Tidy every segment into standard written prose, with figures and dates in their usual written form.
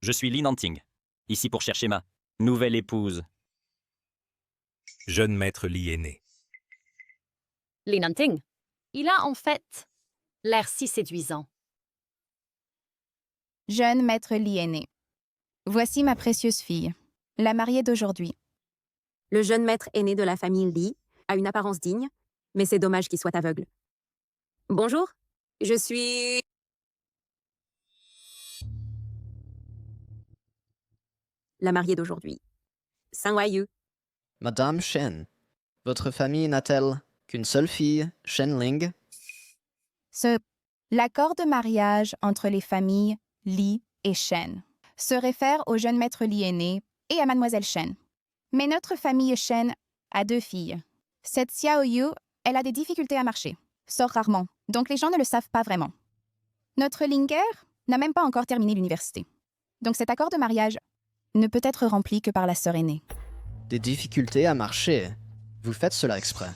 Je suis Lee Nanting, ici pour chercher ma nouvelle épouse. Jeune maître Lee est né. Lee Nanting. Il a en fait l'air si séduisant. Jeune maître Lee est né. Voici ma précieuse fille, la mariée d'aujourd'hui. Le jeune maître aîné de la famille Lee a une apparence digne, mais c'est dommage qu'il soit aveugle. Bonjour, je suis... la mariée d'aujourd'hui. Sang-Wai-Yu. Madame Shen, votre famille n'a-t-elle qu'une seule fille, Shen Ling? L'accord de mariage entre les familles Lee et Shen se réfère au jeune maître Lee aîné et à mademoiselle Shen. Mais notre famille Shen a 2 filles. Cette Xiao Yu, elle a des difficultés à marcher, sort rarement, donc les gens ne le savent pas vraiment. Notre Linger n'a même pas encore terminé l'université. Donc cet accord de mariage ne peut être rempli que par la sœur aînée. Des difficultés à marcher. Vous faites cela exprès.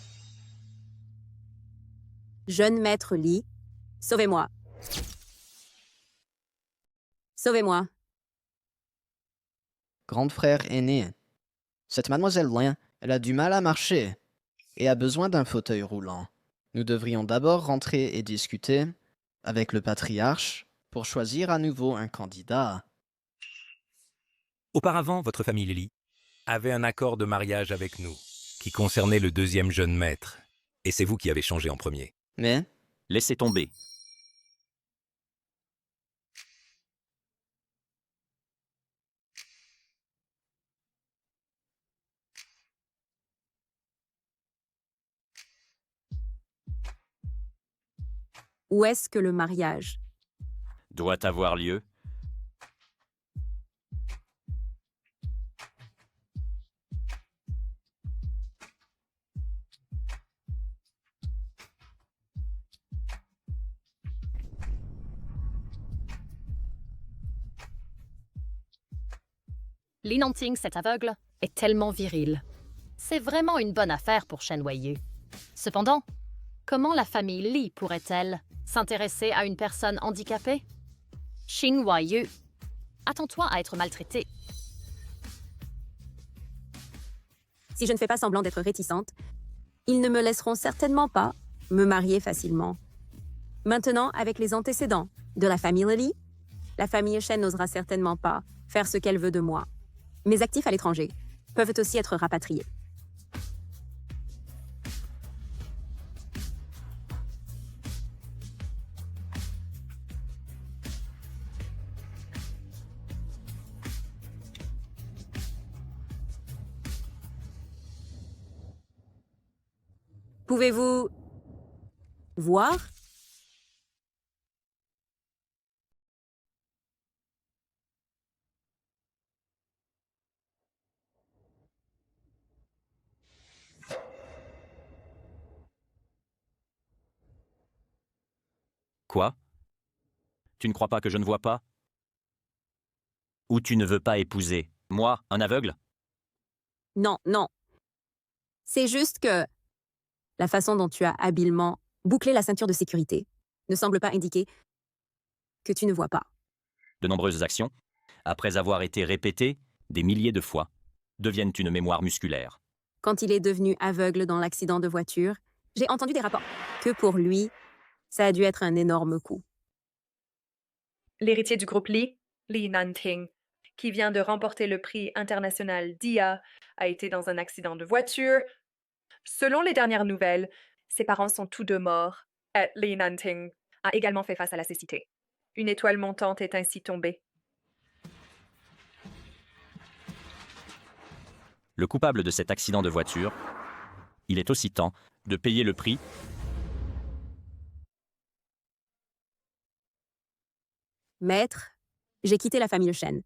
Jeune maître Lee, sauvez-moi. Sauvez-moi. Grande frère aîné. Cette mademoiselle Lin, elle a du mal à marcher et a besoin d'un fauteuil roulant. Nous devrions d'abord rentrer et discuter avec le patriarche pour choisir à nouveau un candidat. Auparavant, votre famille Lee avait un accord de mariage avec nous, qui concernait le 2e jeune maître. Et c'est vous qui avez changé en premier. Mais Laissez tomber. Où est-ce que le mariage? Doit avoir lieu. Lee Nanting, cet aveugle, est tellement viril. C'est vraiment une bonne affaire pour Shen Wei-Yu. Cependant, comment la famille Lee pourrait-elle s'intéresser à une personne handicapée? Xing Wei-Yu, attends-toi à être maltraité. Si je ne fais pas semblant d'être réticente, ils ne me laisseront certainement pas me marier facilement. Maintenant, avec les antécédents de la famille Lee, la famille Shen n'osera certainement pas faire ce qu'elle veut de moi. Mes actifs à l'étranger peuvent aussi être rapatriés. Pouvez-vous voir? Quoi? Tu ne crois pas que je ne vois pas? Ou tu ne veux pas épouser moi, un aveugle? Non, non. C'est juste que la façon dont tu as habilement bouclé la ceinture de sécurité ne semble pas indiquer que tu ne vois pas. De nombreuses actions, après avoir été répétées des milliers de fois, deviennent une mémoire musculaire. Quand il est devenu aveugle dans l'accident de voiture, j'ai entendu des rapports que pour lui, ça a dû être un énorme coup. L'héritier du groupe Lee, Lee Nanting, qui vient de remporter le prix international DIA, a été dans un accident de voiture. Selon les dernières nouvelles, ses parents sont tous 2 morts. Et Lee Nanting a également fait face à la cécité. Une étoile montante est ainsi tombée. Le coupable de cet accident de voiture, il est aussi temps de payer le prix. Maître, j'ai quitté la famille Shen.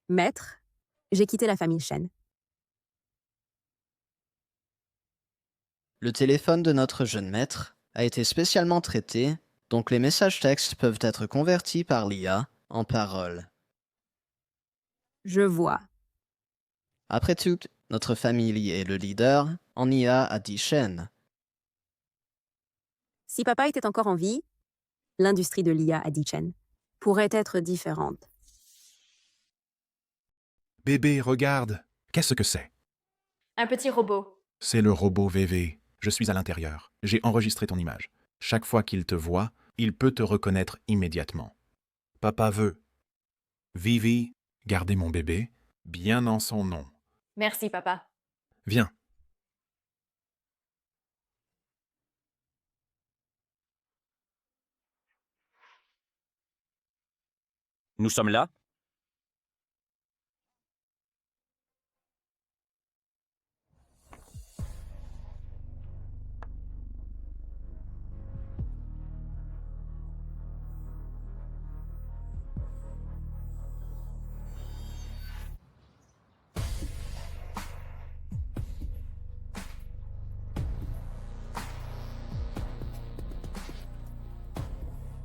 Maître, j'ai quitté la famille Shen. Le téléphone de notre jeune maître a été spécialement traité, donc les messages textes peuvent être convertis par l'IA en paroles. Je vois. Après tout, notre famille Lee est le leader en IA, a dit Shen. Si papa était encore en vie, l'industrie de l'IA, a dit Chen, pourrait être différente. Bébé, regarde. Qu'est-ce que c'est? Un petit robot. C'est le robot VV. Je suis à l'intérieur. J'ai enregistré ton image. Chaque fois qu'il te voit, il peut te reconnaître immédiatement. Papa veut. Vivi, gardez mon bébé bien en son nom. Merci, papa. Viens. Nous sommes là?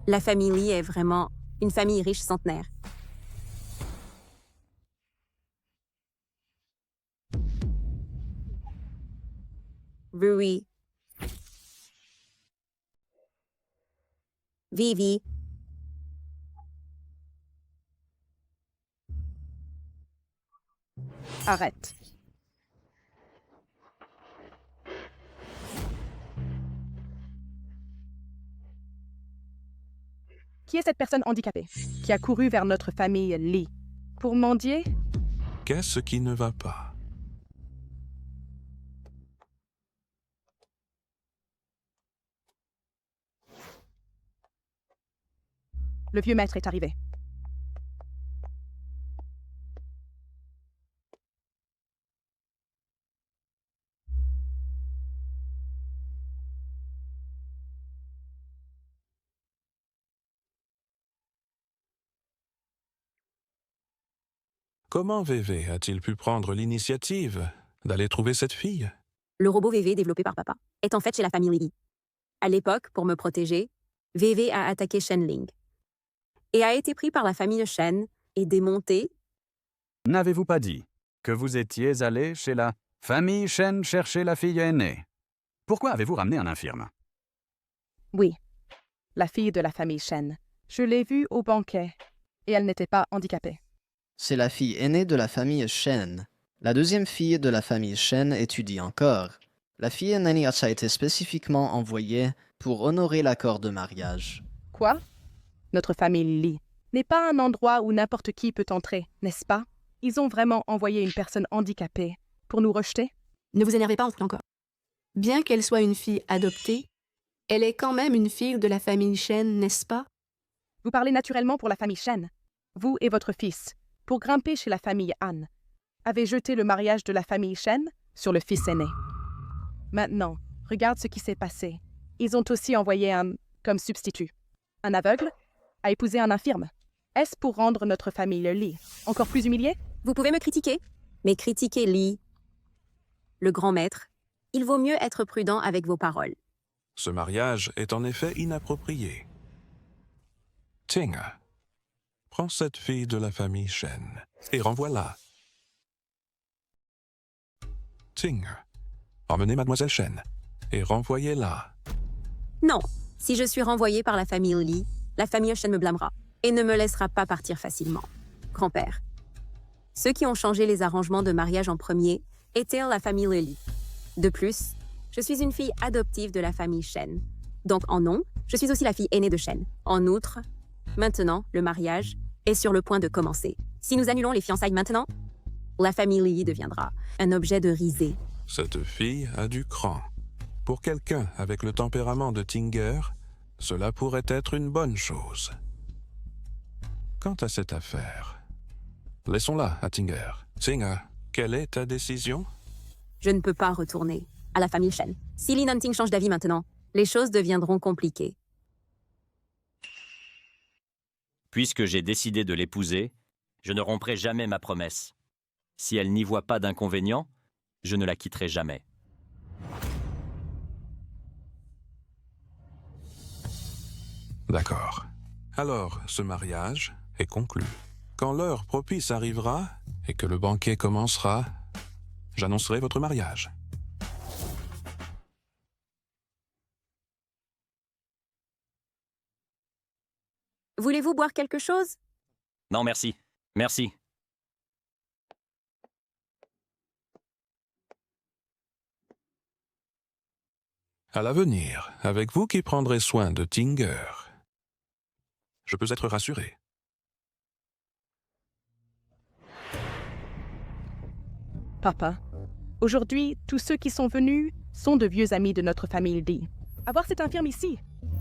La famille Lee est vraiment une famille riche centenaire. Rui, Vivi, Arrête. Qui est cette personne handicapée qui a couru vers notre famille Lee pour mendier? Qu'est-ce qui ne va pas? Le vieux maître est arrivé. Comment VV a-t-il pu prendre l'initiative d'aller trouver cette fille? le robot VV développé par papa, est en fait chez la famille Lee. À l'époque, pour me protéger, VV a attaqué Shen Ling et a été pris par la famille Shen et démonté. N'avez-vous pas dit que vous étiez allé chez la famille Shen chercher la fille aînée? Pourquoi avez-vous ramené un infirme? Oui, la fille de la famille Shen. Je l'ai vue au banquet et elle n'était pas handicapée. C'est la fille aînée de la famille Shen. La deuxième fille de la famille Shen étudie encore. La fille aînée a été spécifiquement envoyée pour honorer l'accord de mariage. Quoi? Notre famille Lee n'est pas un endroit où n'importe qui peut entrer, n'est-ce pas? Ils ont vraiment envoyé une personne handicapée pour nous rejeter? Ne vous énervez pas encore. Bien qu'elle soit une fille adoptée, elle est quand même une fille de la famille Shen, n'est-ce pas? Vous parlez naturellement pour la famille Shen. Vous et votre fils, pour grimper chez la famille Han, avez jeté le mariage de la famille Shen sur le fils aîné. Maintenant, regarde ce qui s'est passé. Ils ont aussi envoyé comme substitut, un aveugle, à épouser un infirme. Est-ce pour rendre notre famille Lee encore plus humiliée? Vous pouvez me critiquer, mais critiquer Lee, le grand maître, il vaut mieux être prudent avec vos paroles. Ce mariage est en effet inapproprié. Tinga, prends cette fille de la famille Shen et renvoie-la. Tinga, emmenez mademoiselle Shen et renvoyez-la. Non, si je suis renvoyée par la famille Lee, la famille Shen me blâmera et ne me laissera pas partir facilement. Grand-père, ceux qui ont changé les arrangements de mariage en premier étaient la famille Lee. De plus, je suis une fille adoptive de la famille Shen. Donc, en nom, je suis aussi la fille aînée de Shen. En outre, maintenant, le mariage est sur le point de commencer. Si nous annulons les fiançailles maintenant, la famille Lee deviendra un objet de risée. Cette fille a du cran. Pour quelqu'un avec le tempérament de Tinger, cela pourrait être une bonne chose. Quant à cette affaire, laissons-la à Tinger. Tinger, quelle est ta décision? Je ne peux pas retourner à la famille Shen. Si Lee Nanting change d'avis maintenant, les choses deviendront compliquées. Puisque j'ai décidé de l'épouser, je ne romprai jamais ma promesse. Si elle n'y voit pas d'inconvénient, je ne la quitterai jamais. D'accord. Alors, ce mariage est conclu. Quand l'heure propice arrivera et que le banquet commencera, j'annoncerai votre mariage. Voulez-vous boire quelque chose? Non, merci. Merci. À l'avenir, avec vous qui prendrez soin de Tinger, je peux être rassuré. Papa, aujourd'hui, tous ceux qui sont venus sont de vieux amis de notre famille Lee. Avoir cette infirme ici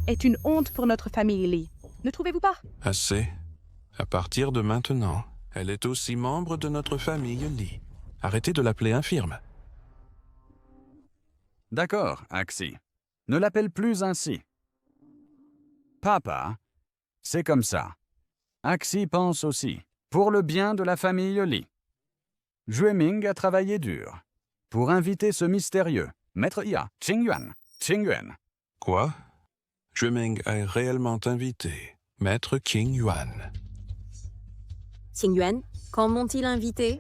est une honte pour notre famille Lee. Ne trouvez-vous pas? Assez. À partir de maintenant, elle est aussi membre de notre famille Lee. Arrêtez de l'appeler infirme. D'accord, Axie. Ne l'appelle plus ainsi. Papa, c'est comme ça. Axie pense aussi, pour le bien de la famille Lee. Jueming a travaillé dur pour inviter ce mystérieux Maître Ya, Qingyuan. Quoi? Jueming est réellement invité, Maître Qingyuan. Qingyuan, quand m'ont-ils invité?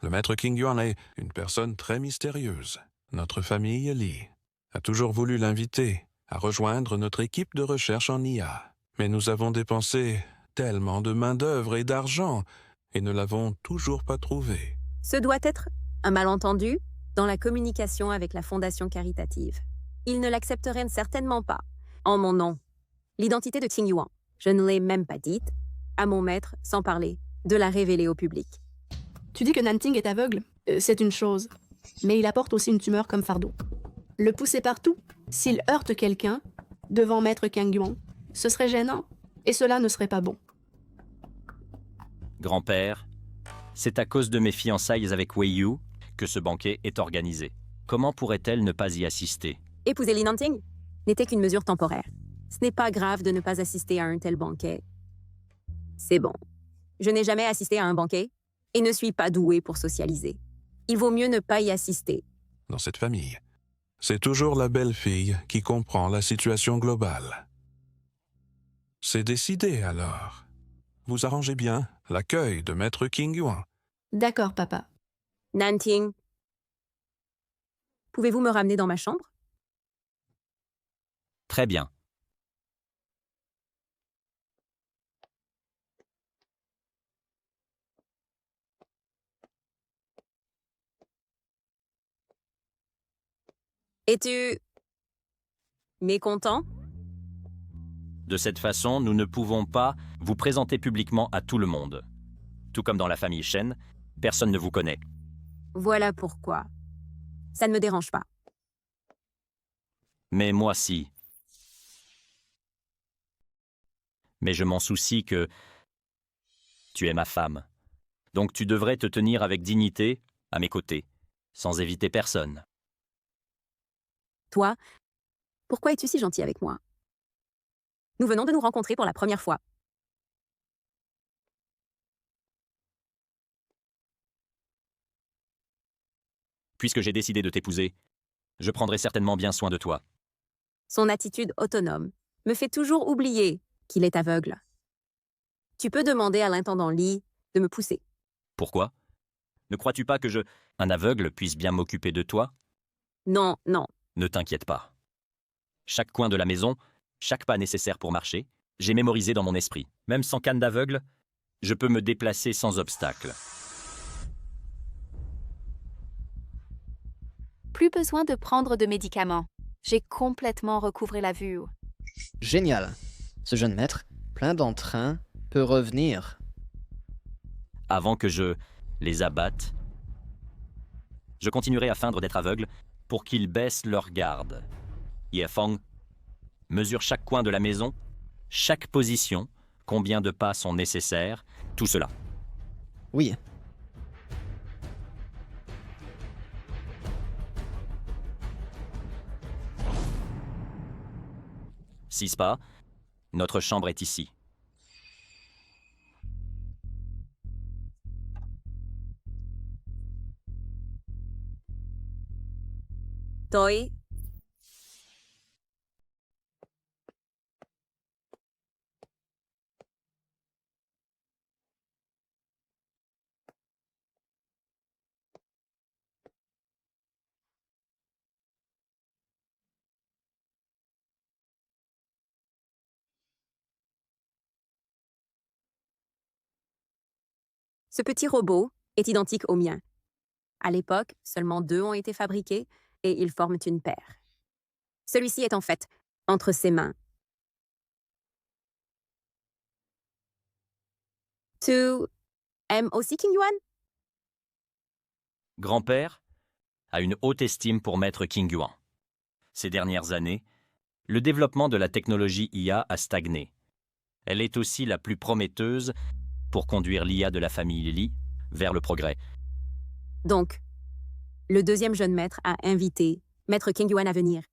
Le Maître Qingyuan est une personne très mystérieuse. Notre famille Lee a toujours voulu l'inviter à rejoindre notre équipe de recherche en IA. Mais nous avons dépensé tellement de main-d'œuvre et d'argent et ne l'avons toujours pas trouvé. Ce doit être un malentendu dans la communication avec la fondation caritative. Ils ne l'accepteraient certainement pas. En mon nom. L'identité de Qingyuan, je ne l'ai même pas dite à mon maître, sans parler de la révéler au public. Tu dis que Nanting est aveugle, c'est une chose, mais il apporte aussi une tumeur comme fardeau. Le pousser partout, s'il heurte quelqu'un, devant Maître Qingyuan, ce serait gênant, et cela ne serait pas bon. Grand-père, c'est à cause de mes fiançailles avec Wei Yu que ce banquet est organisé. Comment pourrait-elle ne pas y assister? Épouser Li Nanting n'était qu'une mesure temporaire. Ce n'est pas grave de ne pas assister à un tel banquet. C'est bon. Je n'ai jamais assisté à un banquet et ne suis pas douée pour socialiser. Il vaut mieux ne pas y assister. Dans cette famille, c'est toujours la belle-fille qui comprend la situation globale. C'est décidé alors. Vous arrangez bien l'accueil de Maître Qingyuan. D'accord, papa. Nanting, pouvez-vous me ramener dans ma chambre? Très bien. Es-tu mécontent? De cette façon, nous ne pouvons pas vous présenter publiquement à tout le monde. Tout comme dans la famille Shen, personne ne vous connaît. Voilà pourquoi. Ça ne me dérange pas. Mais moi si. Mais je m'en soucie que tu es ma femme. Donc tu devrais te tenir avec dignité à mes côtés, sans éviter personne. Toi, pourquoi es-tu si gentil avec moi? Nous venons de nous rencontrer pour la première fois. Puisque j'ai décidé de t'épouser, je prendrai certainement bien soin de toi. Son attitude autonome me fait toujours oublier qu'il est aveugle. Tu peux demander à l'intendant Lee de me pousser. Pourquoi? Ne crois-tu pas que un aveugle, puisse bien m'occuper de toi? Non, non. Ne t'inquiète pas. Chaque coin de la maison, chaque pas nécessaire pour marcher, j'ai mémorisé dans mon esprit. Même sans canne d'aveugle, je peux me déplacer sans obstacle. Plus besoin de prendre de médicaments. J'ai complètement recouvré la vue. Génial. Ce jeune maître, plein d'entrain, peut revenir. Avant que je les abatte, je continuerai à feindre d'être aveugle pour qu'ils baissent leur garde. Yefeng mesure chaque coin de la maison, chaque position, combien de pas sont nécessaires, tout cela. Oui. Six pas, notre chambre est ici. Toi, Ce petit robot est identique au mien. À l'époque, seulement 2 ont été fabriqués et ils forment une paire. Celui-ci est en fait entre ses mains. Tu aimes aussi King Yuan? Grand-père a une haute estime pour Maître King Yuan. Ces dernières années, le développement de la technologie IA a stagné. Elle est aussi la plus prometteuse pour conduire l'IA de la famille Li vers le progrès. Donc, le 2e jeune maître a invité Maître King Yuan à venir.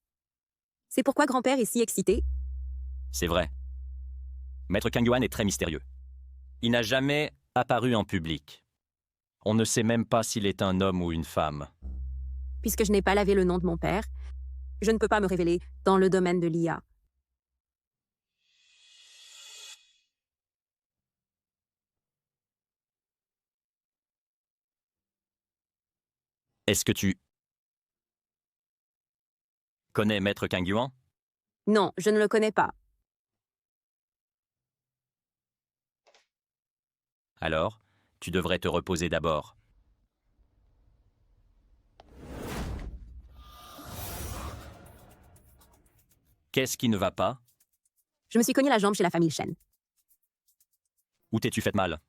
C'est pourquoi grand-père est si excité? C'est vrai. Maître King Yuan est très mystérieux. Il n'a jamais apparu en public. On ne sait même pas s'il est un homme ou une femme. Puisque je n'ai pas lavé le nom de mon père, je ne peux pas me révéler dans le domaine de l'IA. Est-ce que tu connais Maître King Yuan? Non, je ne le connais pas. Alors, tu devrais te reposer d'abord. Qu'est-ce qui ne va pas? Je me suis cogné la jambe chez la famille Shen. Où t'es-tu fait mal?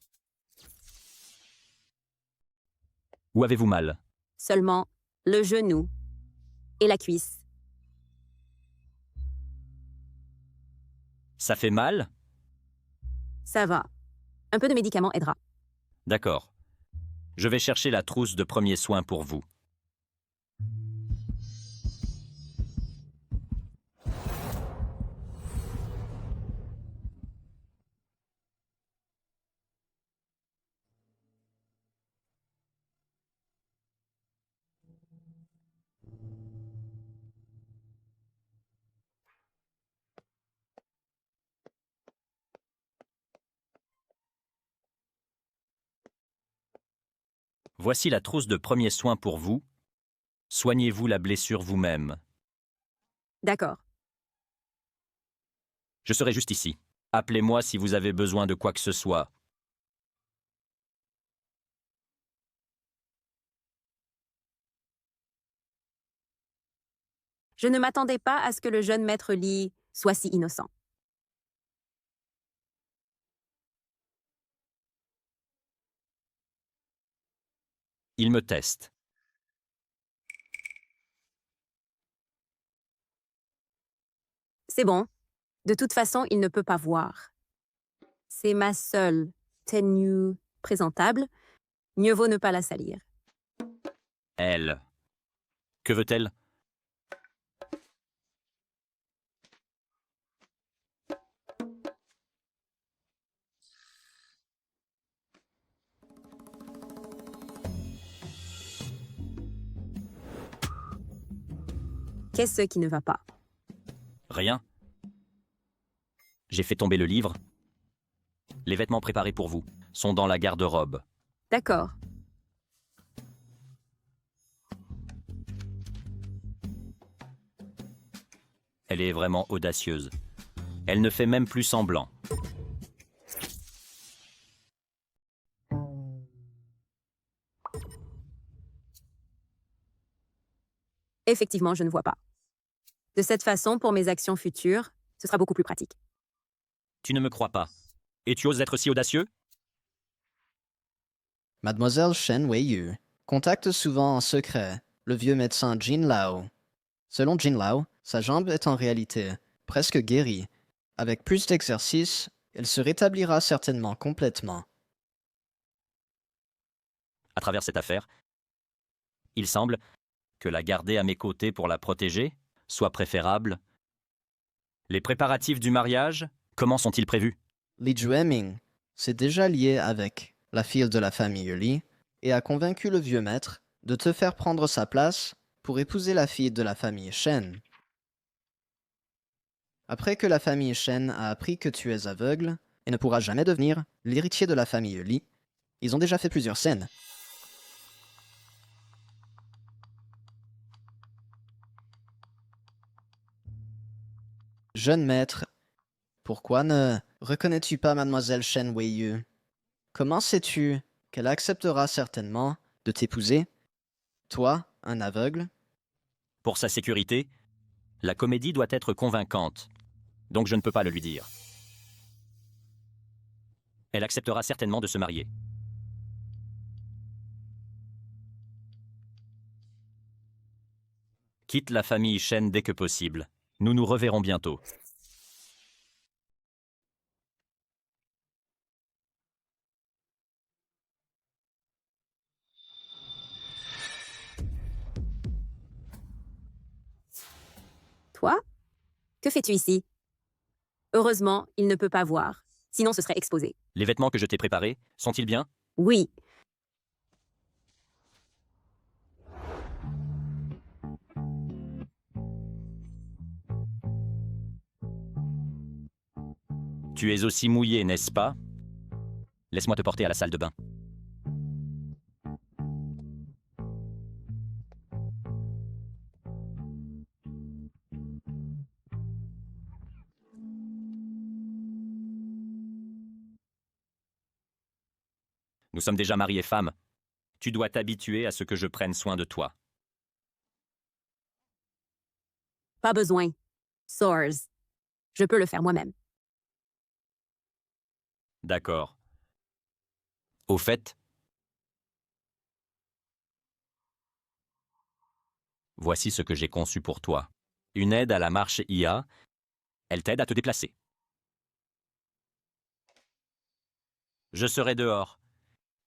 Où avez-vous mal? Seulement le genou et la cuisse. Ça fait mal? Ça va. Un peu de médicament aidera. D'accord. Je vais chercher la trousse de premiers soins pour vous. Voici la trousse de premiers soins pour vous. Soignez-vous la blessure vous-même. D'accord. Je serai juste ici. Appelez-moi si vous avez besoin de quoi que ce soit. Je ne m'attendais pas à ce que le jeune maître Li soit si innocent. Il me teste. C'est bon. De toute façon, il ne peut pas voir. C'est ma seule tenue présentable. Mieux vaut ne pas la salir. Elle. Que veut-elle? Qu'est-ce qui ne va pas? Rien. J'ai fait tomber le livre. Les vêtements préparés pour vous sont dans la garde-robe. D'accord. Elle est vraiment audacieuse. Elle ne fait même plus semblant. Effectivement, je ne vois pas. De cette façon, pour mes actions futures, ce sera beaucoup plus pratique. Tu ne me crois pas. Et tu oses être si audacieux? Mademoiselle Shen Weiyu contacte souvent en secret le vieux médecin Jin Lao. Selon Jin Lao, sa jambe est en réalité presque guérie. Avec plus d'exercice, elle se rétablira certainement complètement. À travers cette affaire, il semble que la garder à mes côtés pour la protéger soit préférable. Les préparatifs du mariage, comment sont-ils prévus? Li Jueming s'est déjà lié avec la fille de la famille Li et a convaincu le vieux maître de te faire prendre sa place pour épouser la fille de la famille Shen. Après que la famille Shen a appris que tu es aveugle et ne pourra jamais devenir l'héritier de la famille Li, ils ont déjà fait plusieurs scènes. Jeune maître, pourquoi ne reconnais-tu pas mademoiselle Shen Weiyu? Comment sais-tu qu'elle acceptera certainement de t'épouser, toi, un aveugle. Pour sa sécurité, la comédie doit être convaincante, donc je ne peux pas le lui dire. Elle acceptera certainement de se marier. Quitte la famille Shen dès que possible. Nous nous reverrons bientôt. Toi? Que fais-tu ici? Heureusement, il ne peut pas voir, sinon ce serait exposé. Les vêtements que je t'ai préparés, sont-ils bien? Oui. Tu es aussi mouillé, n'est-ce pas? Laisse-moi te porter à la salle de bain. Nous sommes déjà mariés femmes. Tu dois t'habituer à ce que je prenne soin de toi. Pas besoin. Soars. Je peux le faire moi-même. D'accord. Au fait, voici ce que j'ai conçu pour toi. Une aide à la marche IA. Elle t'aide à te déplacer. Je serai dehors.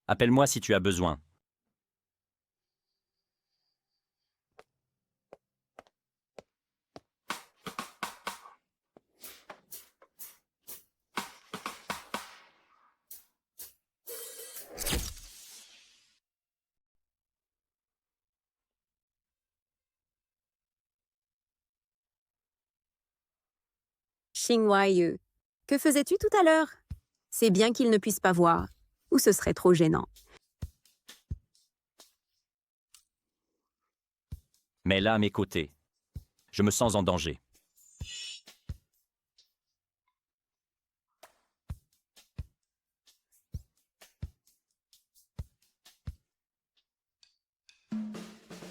Appelle-moi si tu as besoin. Xinghua Yu. Que faisais-tu tout à l'heure? C'est bien qu'il ne puisse pas voir, ou ce serait trop gênant. Mais là, à mes côtés, je me sens en danger.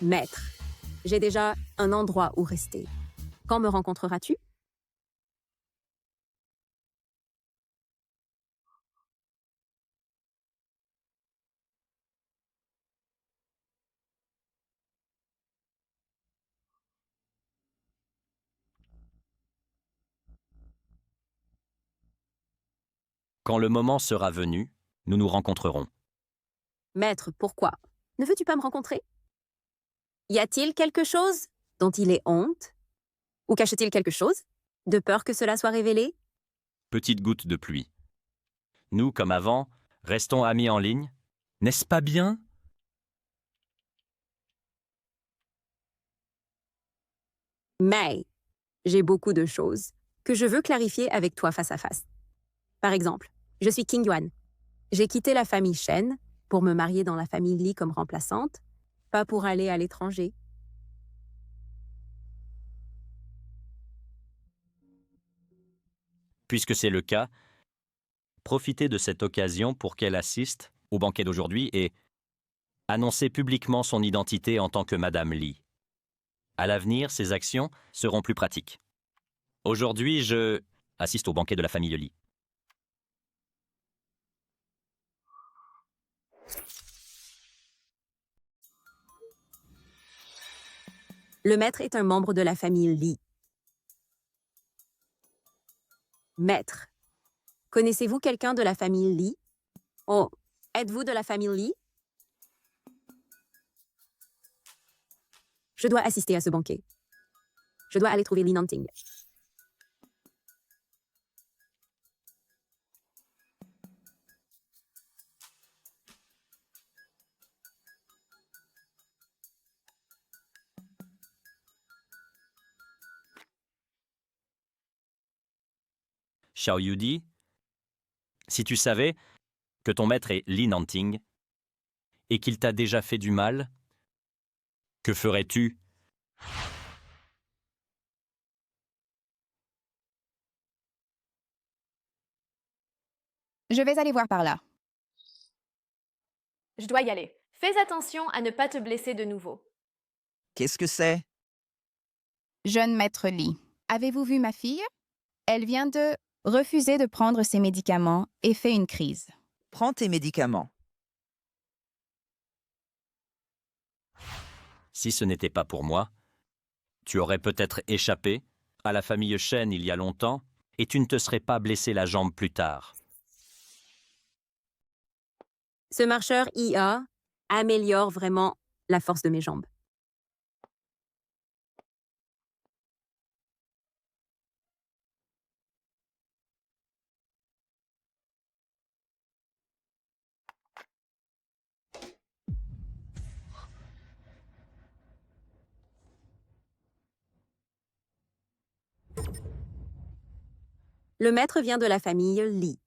Maître, j'ai déjà un endroit où rester. Quand me rencontreras-tu? Quand le moment sera venu, nous nous rencontrerons. Maître, pourquoi? Ne veux-tu pas me rencontrer? Y a-t-il quelque chose dont il ait honte? Ou cache-t-il quelque chose? De peur que cela soit révélé? Petite goutte de pluie. Nous, comme avant, restons amis en ligne. N'est-ce pas bien? Mais j'ai beaucoup de choses que je veux clarifier avec toi face à face. Par exemple, je suis King Yuan. J'ai quitté la famille Shen pour me marier dans la famille Li comme remplaçante, pas pour aller à l'étranger. Puisque c'est le cas, profitez de cette occasion pour qu'elle assiste au banquet d'aujourd'hui et annoncer publiquement son identité en tant que Madame Li. À l'avenir, ses actions seront plus pratiques. Aujourd'hui, je assiste au banquet de la famille Li. Le maître est un membre de la famille Li. Maître, connaissez-vous quelqu'un de la famille Li? Oh, êtes-vous de la famille Li? Je dois assister à ce banquet. Je dois aller trouver Li Nanting. Xiao Yudi, si tu savais que ton maître est Li Nanting et qu'il t'a déjà fait du mal, que ferais-tu? Je vais aller voir par là. Je dois y aller. Fais attention à ne pas te blesser de nouveau. Qu'est-ce que c'est? Jeune maître Lee, avez-vous vu ma fille? Elle vient de refuser de prendre ses médicaments et fait une crise. Prends tes médicaments. Si ce n'était pas pour moi, tu aurais peut-être échappé à la famille Shen il y a longtemps et tu ne te serais pas blessé la jambe plus tard. Ce marcheur IA améliore vraiment la force de mes jambes. Le maître vient de la famille Lee.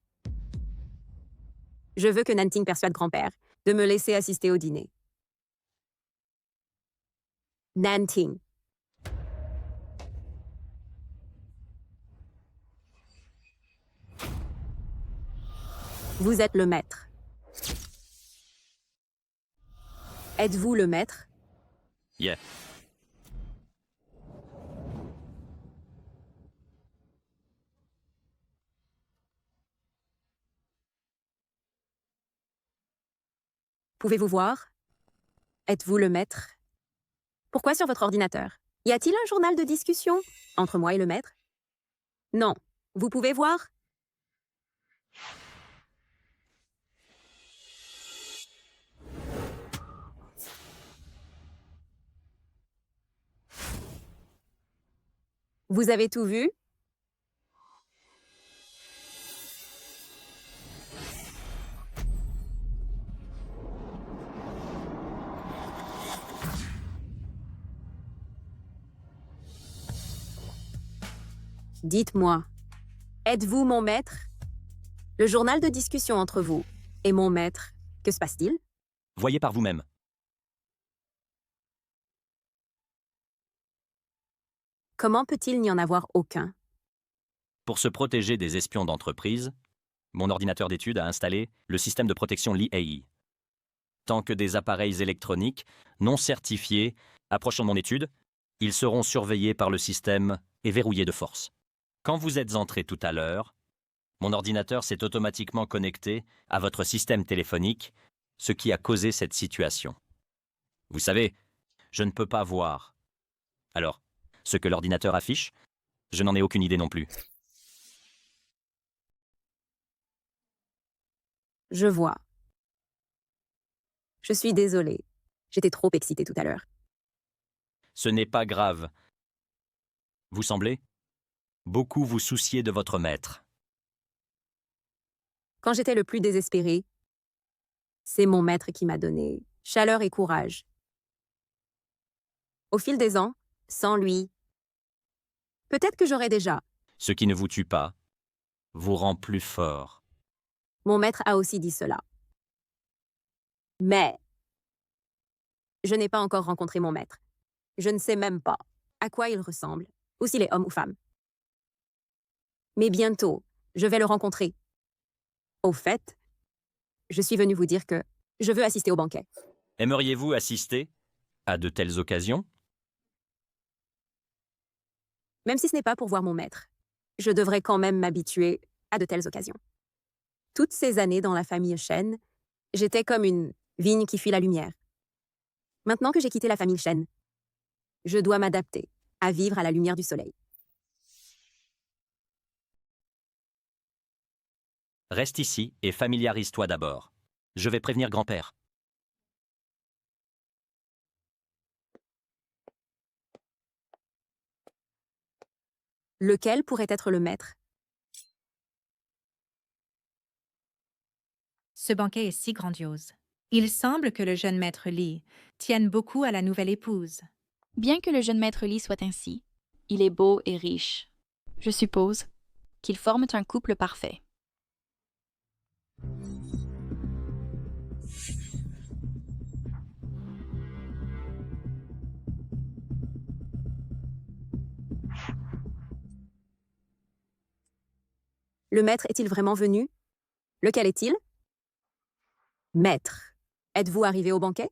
Je veux que Nanting persuade grand-père de me laisser assister au dîner. Nanting. Vous êtes le maître. Êtes-vous le maître? Yeah. Pouvez-vous voir? Êtes-vous le maître? Pourquoi sur votre ordinateur? Y a-t-il un journal de discussion entre moi et le maître? Non. Vous pouvez voir? Vous avez tout vu? Dites-moi, êtes-vous mon maître? Le journal de discussion entre vous et mon maître, que se passe-t-il? Voyez par vous-même. Comment peut-il n'y en avoir aucun? Pour se protéger des espions d'entreprise, mon ordinateur d'études a installé le système de protection Lee AI. Tant que des appareils électroniques non certifiés approchent de mon étude, ils seront surveillés par le système et verrouillés de force. Quand vous êtes entré tout à l'heure, mon ordinateur s'est automatiquement connecté à votre système téléphonique, ce qui a causé cette situation. Vous savez, je ne peux pas voir. Alors, ce que l'ordinateur affiche, je n'en ai aucune idée non plus. Je vois. Je suis désolée. J'étais trop excitée tout à l'heure. Ce n'est pas grave. Vous semblez beaucoup vous soucier de votre maître. Quand j'étais le plus désespérée, c'est mon maître qui m'a donné chaleur et courage. Au fil des ans, sans lui, peut-être que j'aurais déjà. Ce qui ne vous tue pas vous rend plus fort. Mon maître a aussi dit cela. Mais je n'ai pas encore rencontré mon maître. Je ne sais même pas à quoi il ressemble, ou s'il est homme ou femme. Mais bientôt, je vais le rencontrer. Au fait, je suis venue vous dire que je veux assister au banquet. Aimeriez-vous assister à de telles occasions? Même si ce n'est pas pour voir mon maître, je devrais quand même m'habituer à de telles occasions. Toutes ces années dans la famille Shen, j'étais comme une vigne qui fuit la lumière. Maintenant que j'ai quitté la famille Shen, je dois m'adapter à vivre à la lumière du soleil. Reste ici et familiarise-toi d'abord. Je vais prévenir grand-père. Lequel pourrait être le maître? Ce banquet est si grandiose. Il semble que le jeune maître Lee tienne beaucoup à la nouvelle épouse. Bien que le jeune maître Lee soit ainsi, il est beau et riche. Je suppose qu'ils forment un couple parfait. Le maître est-il vraiment venu? Lequel est-il? Maître. Êtes-vous arrivé au banquet?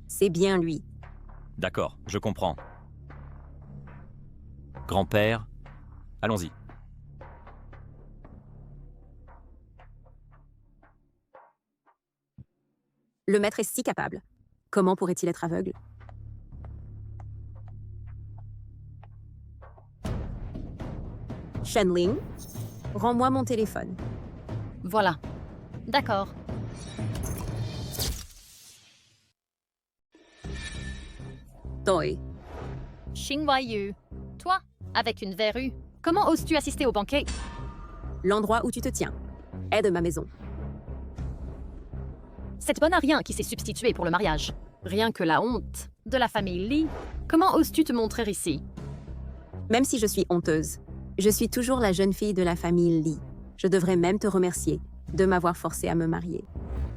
C'est bien lui. D'accord, je comprends. Grand-père, allons-y. Le maître est si capable. Comment pourrait-il être aveugle? Shenling, rends-moi mon téléphone. Voilà. D'accord. Toi, Xinghuayu. Toi, avec une verrue, comment oses-tu assister au banquet? l'endroit où tu te tiens. Aide ma maison. Cette bonne à rien qui s'est substituée pour le mariage. Rien que la honte de la famille Li. Comment oses-tu te montrer ici? Même si je suis honteuse, je suis toujours la jeune fille de la famille Li. Je devrais même te remercier de m'avoir forcée à me marier.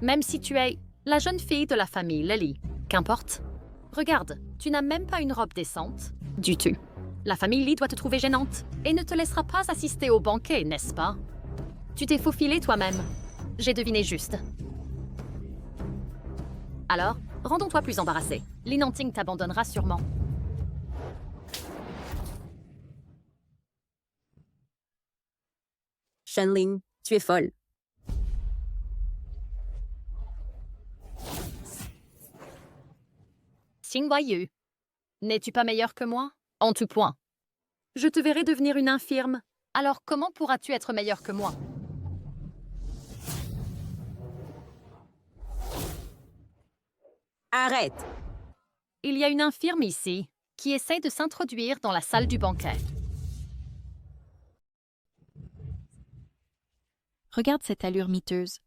Même si tu es la jeune fille de la famille Li. Qu'importe. Regarde, tu n'as même pas une robe décente. Du tout. La famille Li doit te trouver gênante et ne te laissera pas assister au banquet, n'est-ce pas? Tu t'es faufilé toi-même. J'ai deviné juste. Alors, rendons-toi plus embarrassé. Li Nanting t'abandonnera sûrement. Shenling, tu es folle. Xinghuayu. N'es-tu pas meilleur que moi? En tout point. Je te verrai devenir une infirme. Alors comment pourras-tu être meilleur que moi? Arrête! Il y a une infirme ici qui essaie de s'introduire dans la salle du banquet. Regarde cette allure miteuse.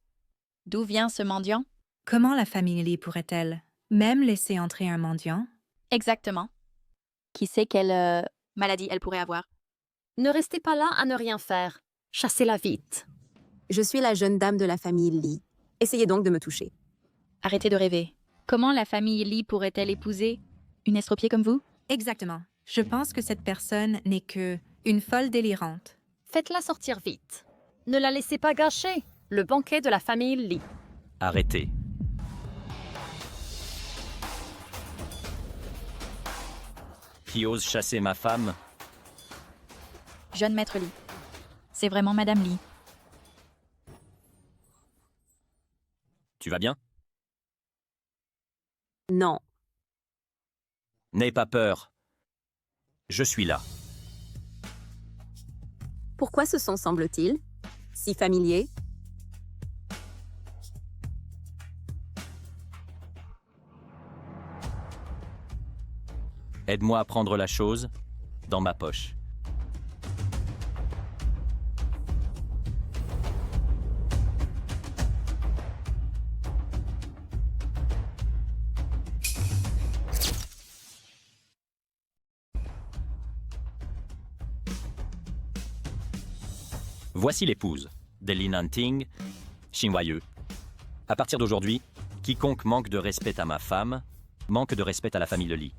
D'où vient ce mendiant? Comment la famille Li pourrait-elle même laisser entrer un mendiant? Exactement. Qui sait quelle maladie elle pourrait avoir? Ne restez pas là à ne rien faire. Chassez-la vite. Je suis la jeune dame de la famille Li. Essayez donc de me toucher. Arrêtez de rêver. Comment la famille Li pourrait-elle épouser une estropiée comme vous? Exactement. Je pense que cette personne n'est que une folle délirante. Faites-la sortir vite. Ne la laissez pas gâcher le banquet de la famille Li. Arrêtez. Qui ose chasser ma femme? Jeune maître Li. C'est vraiment Madame Li. Tu vas bien? Non. N'aie pas peur. Je suis là. Pourquoi ce son semble-t-il si familier? Aide-moi à prendre la chose dans ma poche. Voici l'épouse de Li Nanting, Xinghuayu. À partir d'aujourd'hui, quiconque manque de respect à ma femme, manque de respect à la famille de Li.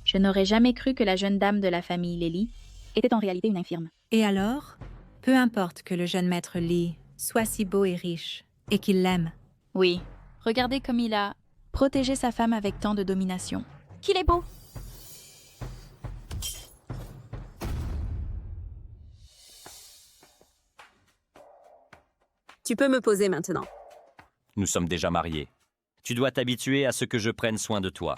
Je n'aurais jamais cru que la jeune dame de la famille Li était en réalité une infirme. Et alors, peu importe que le jeune maître Li soit si beau et riche, et qu'il l'aime. Oui, regardez comme il a protégé sa femme avec tant de domination. Qu'il est beau! Tu peux me poser maintenant. Nous sommes déjà mariés. Tu dois t'habituer à ce que je prenne soin de toi.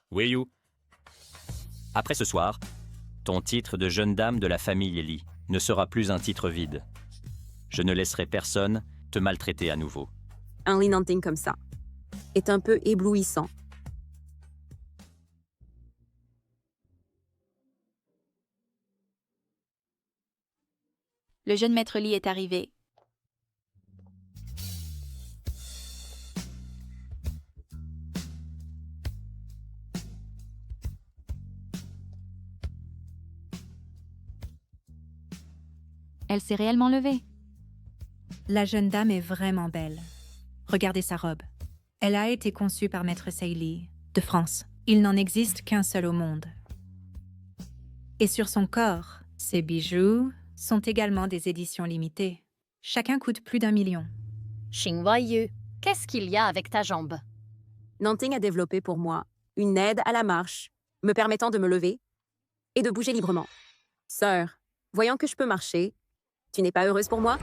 Weiyu. Après ce soir, ton titre de jeune dame de la famille Li ne sera plus un titre vide. Je ne laisserai personne te maltraiter à nouveau. Un Li Nanting comme ça est un peu éblouissant. Le jeune maître Li est arrivé. Elle s'est réellement levée. La jeune dame est vraiment belle. Regardez sa robe. Elle a été conçue par Maître Seili, de France. Il n'en existe qu'un seul au monde. Et sur son corps, ses bijoux sont également des éditions limitées. Chacun coûte plus d'1 million. Xingwaiyu, qu'est-ce qu'il y a avec ta jambe? Nanting a développé pour moi une aide à la marche, me permettant de me lever et de bouger librement. Sœur, voyant que je peux marcher, tu n'es pas heureuse pour moi?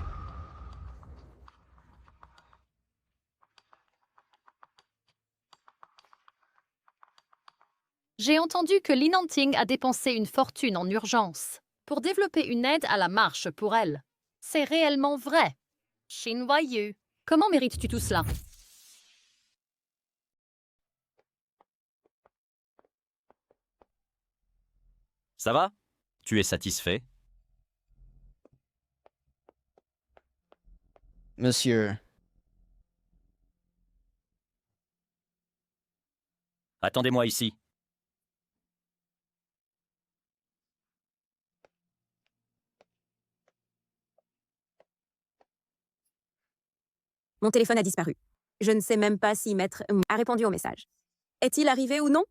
J'ai entendu que Li Nanting a dépensé une fortune en urgence pour développer une aide à la marche pour elle. C'est réellement vrai. Xingwaiyu, comment mérites-tu tout cela? Ça va? Tu es satisfait? Monsieur, Attendez-moi ici. Mon téléphone a disparu. Je ne sais même pas si Maître a répondu au message. Est-il arrivé ou non?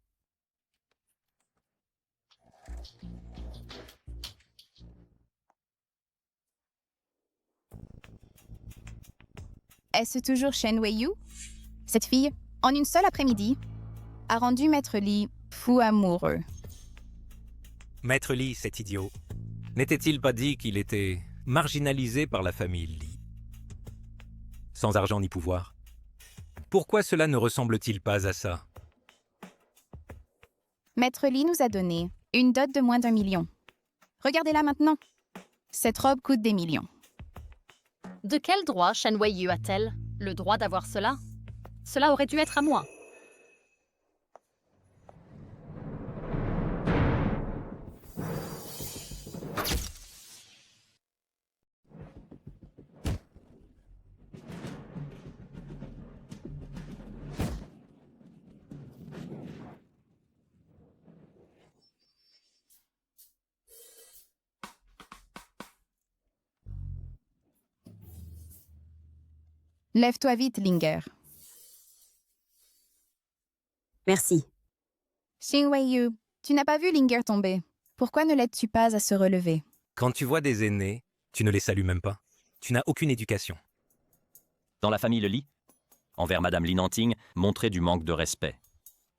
Est-ce toujours Shen Weiyu? Cette fille, en une seule après-midi, a rendu Maître Li fou amoureux. Maître Li, cet idiot, n'était-il pas dit qu'il était marginalisé par la famille Li? Sans argent ni pouvoir. Pourquoi cela ne ressemble-t-il pas à ça? Maître Li nous a donné une dot de moins d'1 million. Regardez-la maintenant. Cette robe coûte des millions. De quel droit Shen Weiyu a-t-elle le droit d'avoir cela? Cela aurait dû être à moi. Lève-toi vite, Linger. Merci. Xing Weiyu, tu n'as pas vu Linger tomber. Pourquoi ne l'aides-tu pas à se relever? Quand tu vois des aînés, tu ne les salues même pas. Tu n'as aucune éducation. Dans la famille Li, envers Madame Li Nanting, montrer du manque de respect.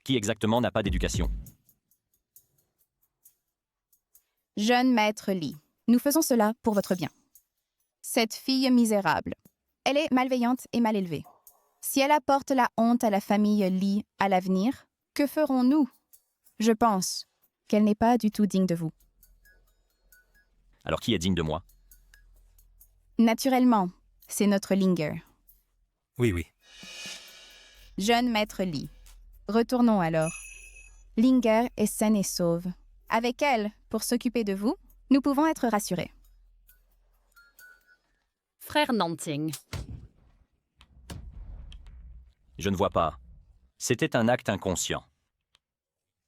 Qui exactement n'a pas d'éducation? Jeune Maître Li, nous faisons cela pour votre bien. Cette fille misérable, elle est malveillante et mal élevée. Si elle apporte la honte à la famille Li à l'avenir, que ferons-nous? Je pense qu'elle n'est pas du tout digne de vous. Alors qui est digne de moi? Naturellement, c'est notre Linger. Oui, oui. Jeune Maître Li. Retournons alors. Linger est saine et sauve. Avec elle, pour s'occuper de vous, nous pouvons être rassurés. Frère Nanting, Je ne vois pas. C'était un acte inconscient.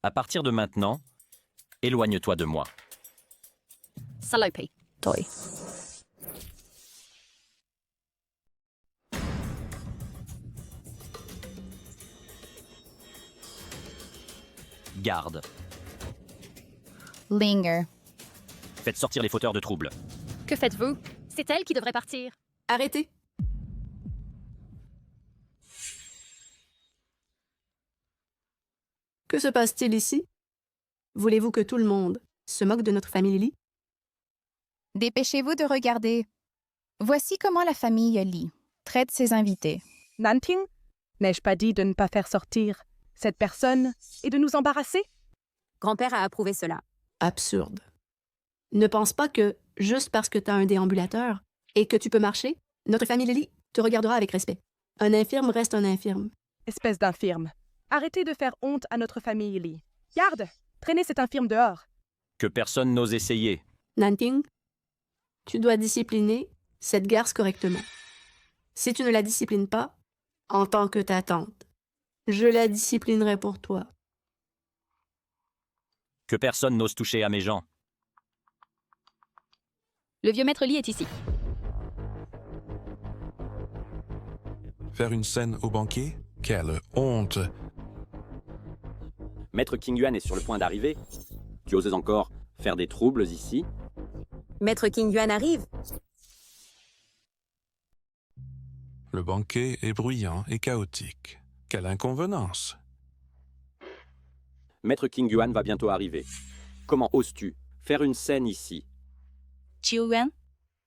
À partir de maintenant, éloigne-toi de moi. Salope. Toi. Garde. Linger. Faites sortir les fauteurs de troubles. Que faites-vous? C'est elle qui devrait partir. Arrêtez. Que se passe-t-il ici? Voulez-vous que tout le monde se moque de notre famille Li? Dépêchez-vous de regarder. Voici comment la famille Li traite ses invités. Nanting, n'ai-je pas dit de ne pas faire sortir cette personne et de nous embarrasser? Grand-père a approuvé cela. Absurde. Ne pense pas que, juste parce que tu as un déambulateur et que tu peux marcher, notre famille Li te regardera avec respect. Un infirme reste un infirme. Espèce d'infirme. Arrêtez de faire honte à notre famille Li. Garde, traînez cet infirme dehors. Que personne n'ose essayer. Nanting, tu dois discipliner cette garce correctement. Si tu ne la disciplines pas, en tant que ta tante, je la disciplinerai pour toi. Que personne n'ose toucher à mes gens. Le vieux maître Lee est ici. Faire une scène au banquet? Quelle honte! Maître King Yuan est sur le point d'arriver. Tu oses encore faire des troubles ici? Maître King Yuan arrive. Le banquet est bruyant et chaotique. Quelle inconvenance! Maître King Yuan va bientôt arriver. Comment oses-tu faire une scène ici? Chiu Yuan,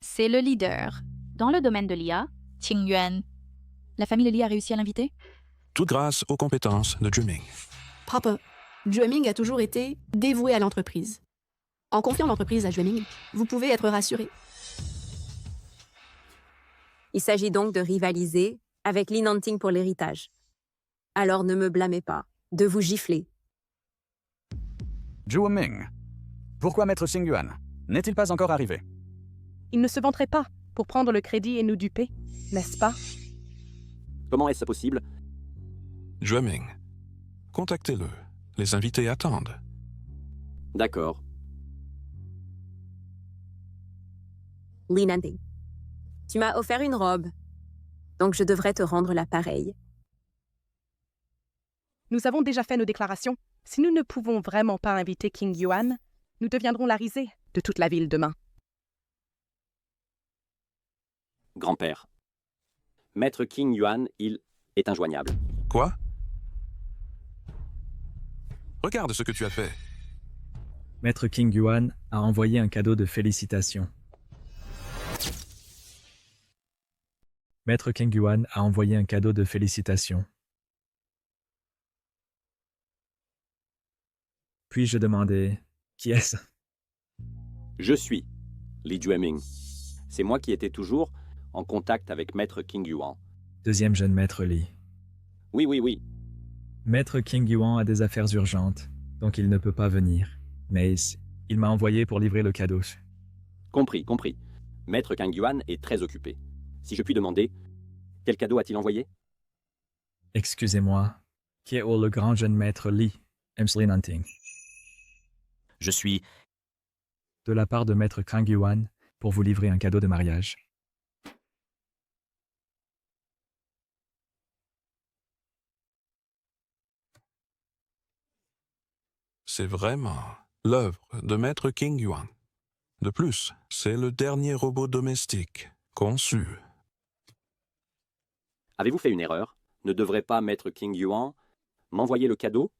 c'est le leader. Dans le domaine de l'IA, Qing Yuan. La famille Lee a réussi à l'inviter? Tout grâce aux compétences de Juming. Papa, Jueming a toujours été dévoué à l'entreprise. En confiant l'entreprise à Jueming, vous pouvez être rassuré. Il s'agit donc de rivaliser avec Li Nanting pour l'héritage. Alors ne me blâmez pas de vous gifler. Zhuo Ming. Pourquoi maître Xing Yuan n'est-il pas encore arrivé? Il ne se vanterait pas pour prendre le crédit et nous duper, n'est-ce pas? Comment est-ce possible? Jueming, contactez-le. Les invités attendent. D'accord. Li Nanting, tu m'as offert une robe, donc je devrais te rendre la pareille. Nous avons déjà fait nos déclarations. Si nous ne pouvons vraiment pas inviter King Yuan, nous deviendrons la risée de toute la ville demain. Grand-père. Maître King Yuan, il est injoignable. Quoi? Regarde ce que tu as fait. Maître King Yuan a envoyé un cadeau de félicitations. Maître King Yuan a envoyé un cadeau de félicitations. Puis-je demander qui est-ce? Je suis Li Jueming. C'est moi qui étais toujours en contact avec Maître King Yuan. Deuxième jeune maître Lee. Oui. Maître King Yuan a des affaires urgentes, donc il ne peut pas venir. Mais il m'a envoyé pour livrer le cadeau. Compris. Maître King Yuan est très occupé. Si je puis demander, quel cadeau a-t-il envoyé? Excusez-moi, qui est le grand jeune maître Lee, Li Nanting? Je suis de la part de maître King Yuan pour vous livrer un cadeau de mariage. C'est vraiment l'œuvre de maître King Yuan. De plus, c'est le dernier robot domestique conçu. Avez-vous fait une erreur? Ne devrait pas Maître King Yuan m'envoyer le cadeau?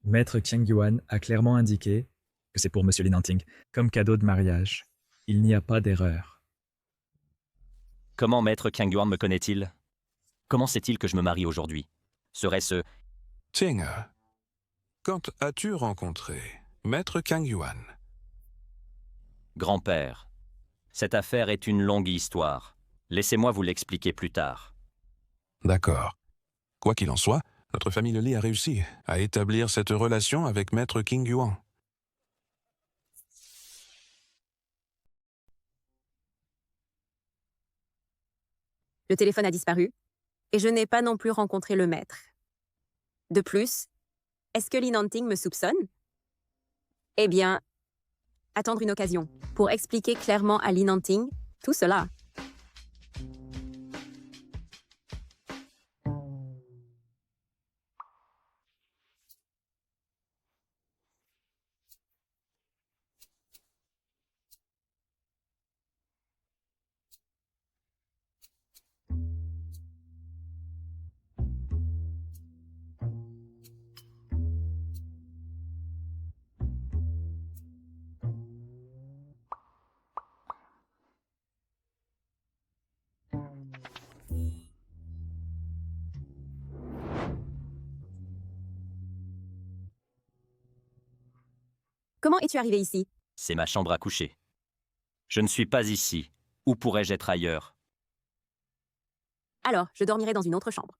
Maître King Yuan a clairement indiqué que c'est pour Monsieur Li Nanting, comme cadeau de mariage. Il n'y a pas d'erreur. Comment Maître King Yuan me connaît-il? Comment sait-il que je me marie aujourd'hui? Serait-ce... Ting, quand as-tu rencontré Maître King Yuan? Grand-père, cette affaire est une longue histoire. Laissez-moi vous l'expliquer plus tard. D'accord. Quoi qu'il en soit, notre famille Lee a réussi à établir cette relation avec Maître King Yuan. Le téléphone a disparu et je n'ai pas non plus rencontré le maître. De plus, est-ce que Li Nanting me soupçonne? Eh bien, attendre une occasion pour expliquer clairement à Li Nanting tout cela. Comment es-tu arrivé ici? C'est ma chambre à coucher. Je ne suis pas ici. Où pourrais-je être ailleurs? Alors, je dormirai dans une autre chambre.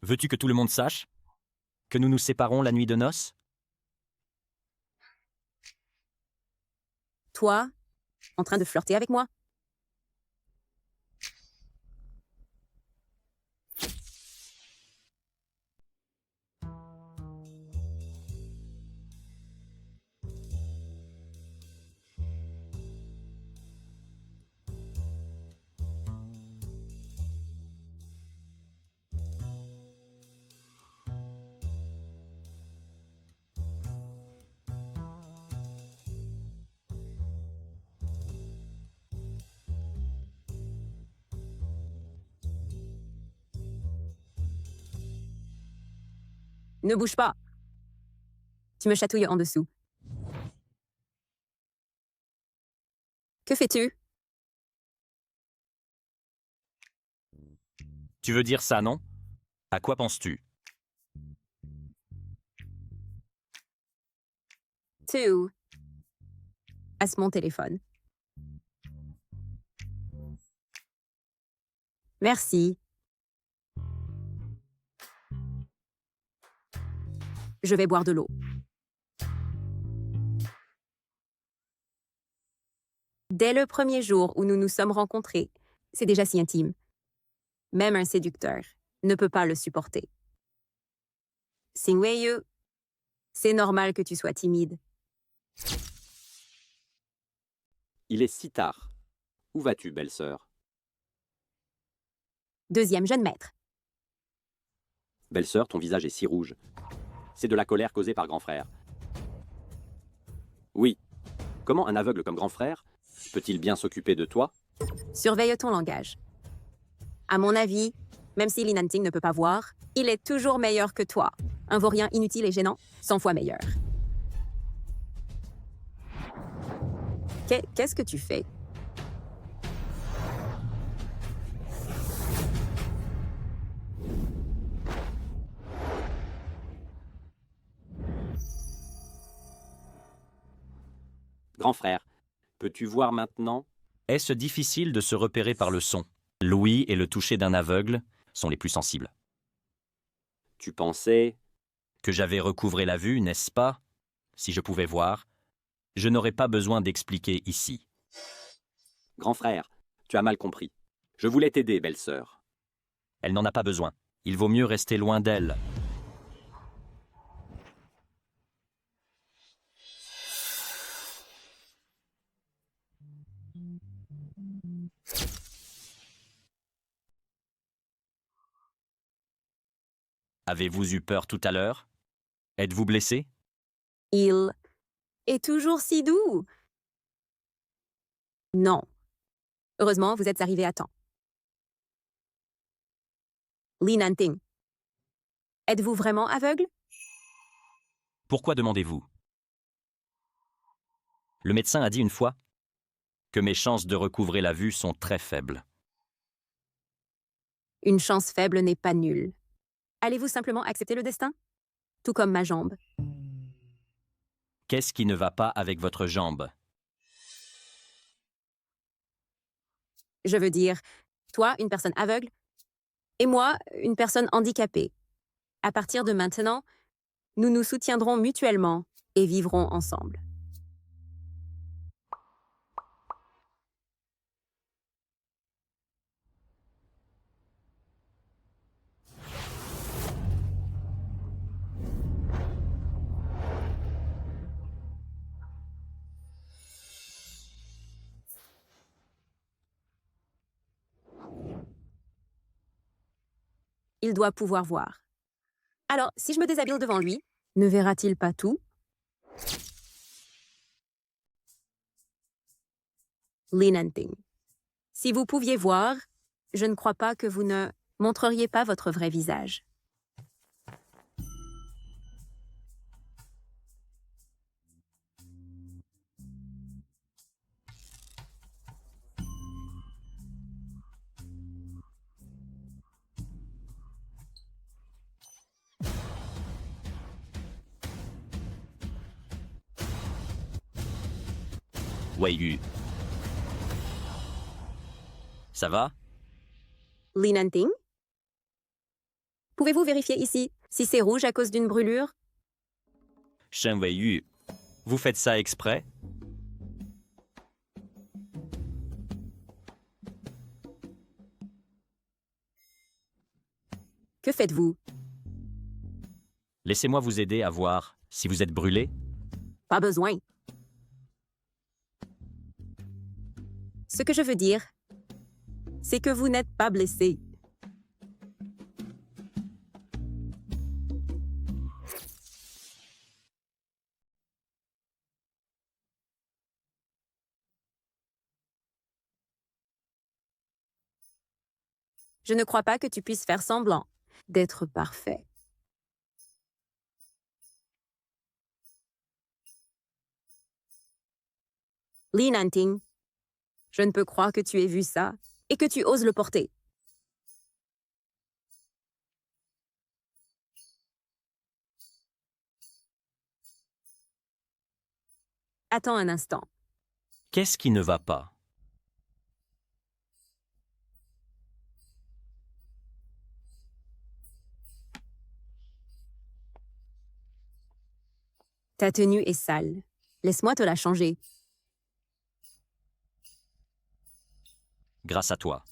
Veux-tu que tout le monde sache? Que nous nous séparons la nuit de noces? Toi, en train de flirter avec moi? Ne bouge pas. Tu me chatouilles en dessous. Que fais-tu? Tu veux dire ça, non? À quoi penses-tu? Tu as mon téléphone. Merci. Je vais boire de l'eau. Dès le premier jour où nous nous sommes rencontrés, c'est déjà si intime. Même un séducteur ne peut pas le supporter. Singwei, c'est normal que tu sois timide. Il est si tard. Où vas-tu, belle-sœur? Deuxième jeune maître. Belle-sœur, ton visage est si rouge. C'est de la colère causée par grand frère. Oui. Comment un aveugle comme grand frère peut-il bien s'occuper de toi? Surveille ton langage. À mon avis, même si Li Nanting ne peut pas voir, il est toujours meilleur que toi. Un vaurien inutile et gênant, 100 fois meilleur. Qu'est-ce que tu fais? Grand frère, peux-tu voir maintenant? Est-ce difficile de se repérer par le son? L'ouïe et le toucher d'un aveugle sont les plus sensibles. Tu pensais que j'avais recouvré la vue, n'est-ce pas? Si je pouvais voir, je n'aurais pas besoin d'expliquer ici. Grand frère, tu as mal compris. Je voulais t'aider, belle-sœur. Elle n'en a pas besoin. Il vaut mieux rester loin d'elle. Avez-vous eu peur tout à l'heure? Êtes-vous blessé? Il est toujours si doux. Non. Heureusement, vous êtes arrivé à temps. Li Nanting, êtes-vous vraiment aveugle? Pourquoi demandez-vous? Le médecin a dit une fois que mes chances de recouvrer la vue sont très faibles. Une chance faible n'est pas nulle. Allez-vous simplement accepter le destin? Tout comme ma jambe. Qu'est-ce qui ne va pas avec votre jambe? Je veux dire, toi, une personne aveugle, et moi, une personne handicapée. À partir de maintenant, nous nous soutiendrons mutuellement et vivrons ensemble. Il doit pouvoir voir. Alors, si je me déshabille devant lui, ne verra-t-il pas tout? Li Nanting, si vous pouviez voir, je ne crois pas que vous ne montreriez pas votre vrai visage. Wei-Yu. Ça va? Li Nanting? Pouvez-vous vérifier ici si c'est rouge à cause d'une brûlure? Shen Wei-Yu, vous faites ça exprès? Que faites-vous? Laissez-moi vous aider à voir si vous êtes brûlé. Pas besoin. Ce que je veux dire, c'est que vous n'êtes pas blessé. Je ne crois pas que tu puisses faire semblant d'être parfait. Li Nanting, je ne peux croire que tu aies vu ça et que tu oses le porter. Attends un instant. Qu'est-ce qui ne va pas? Ta tenue est sale. Laisse-moi te la changer. Grâce à toi.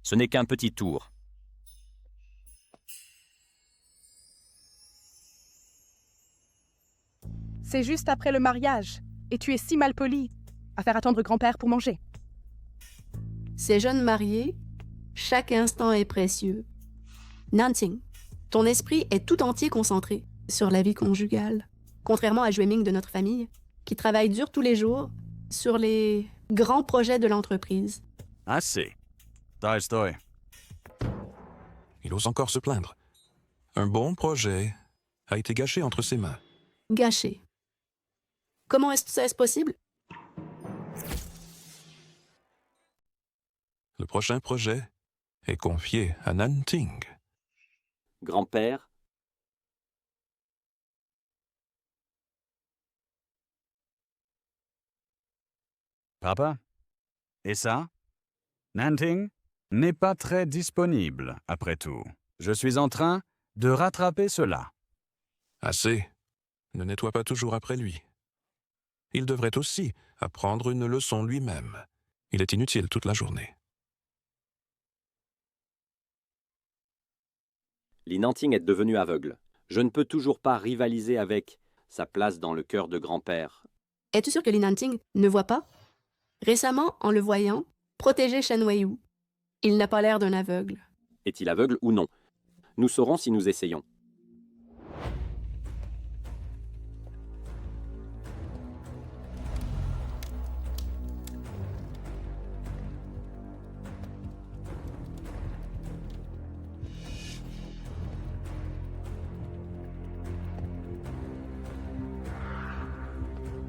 Ce n'est qu'un petit tour. C'est juste après le mariage, et tu es si mal poli à faire attendre grand-père pour manger. Ces jeunes mariés, chaque instant est précieux. Nanting, ton esprit est tout entier concentré sur la vie conjugale, contrairement à Jueming de notre famille, qui travaille dur tous les jours sur les grands projets de l'entreprise. Assez. Da estoy. Il ose encore se plaindre. Un bon projet a été gâché entre ses mains. Gâché. Comment est-ce possible? Le prochain projet est confié à Nanting. Grand-père, Papa? Et ça? Nanting n'est pas très disponible, après tout. Je suis en train de rattraper cela. Assez. Ne nettoie pas toujours après lui. Il devrait aussi apprendre une leçon lui-même. Il est inutile toute la journée. Li Nanting est devenu aveugle. Je ne peux toujours pas rivaliser avec sa place dans le cœur de grand-père. Es-tu sûr que Li Nanting ne voit pas? Récemment, en le voyant, protéger Shen Weiyu. Il n'a pas l'air d'un aveugle. Est-il aveugle ou non? Nous saurons si nous essayons.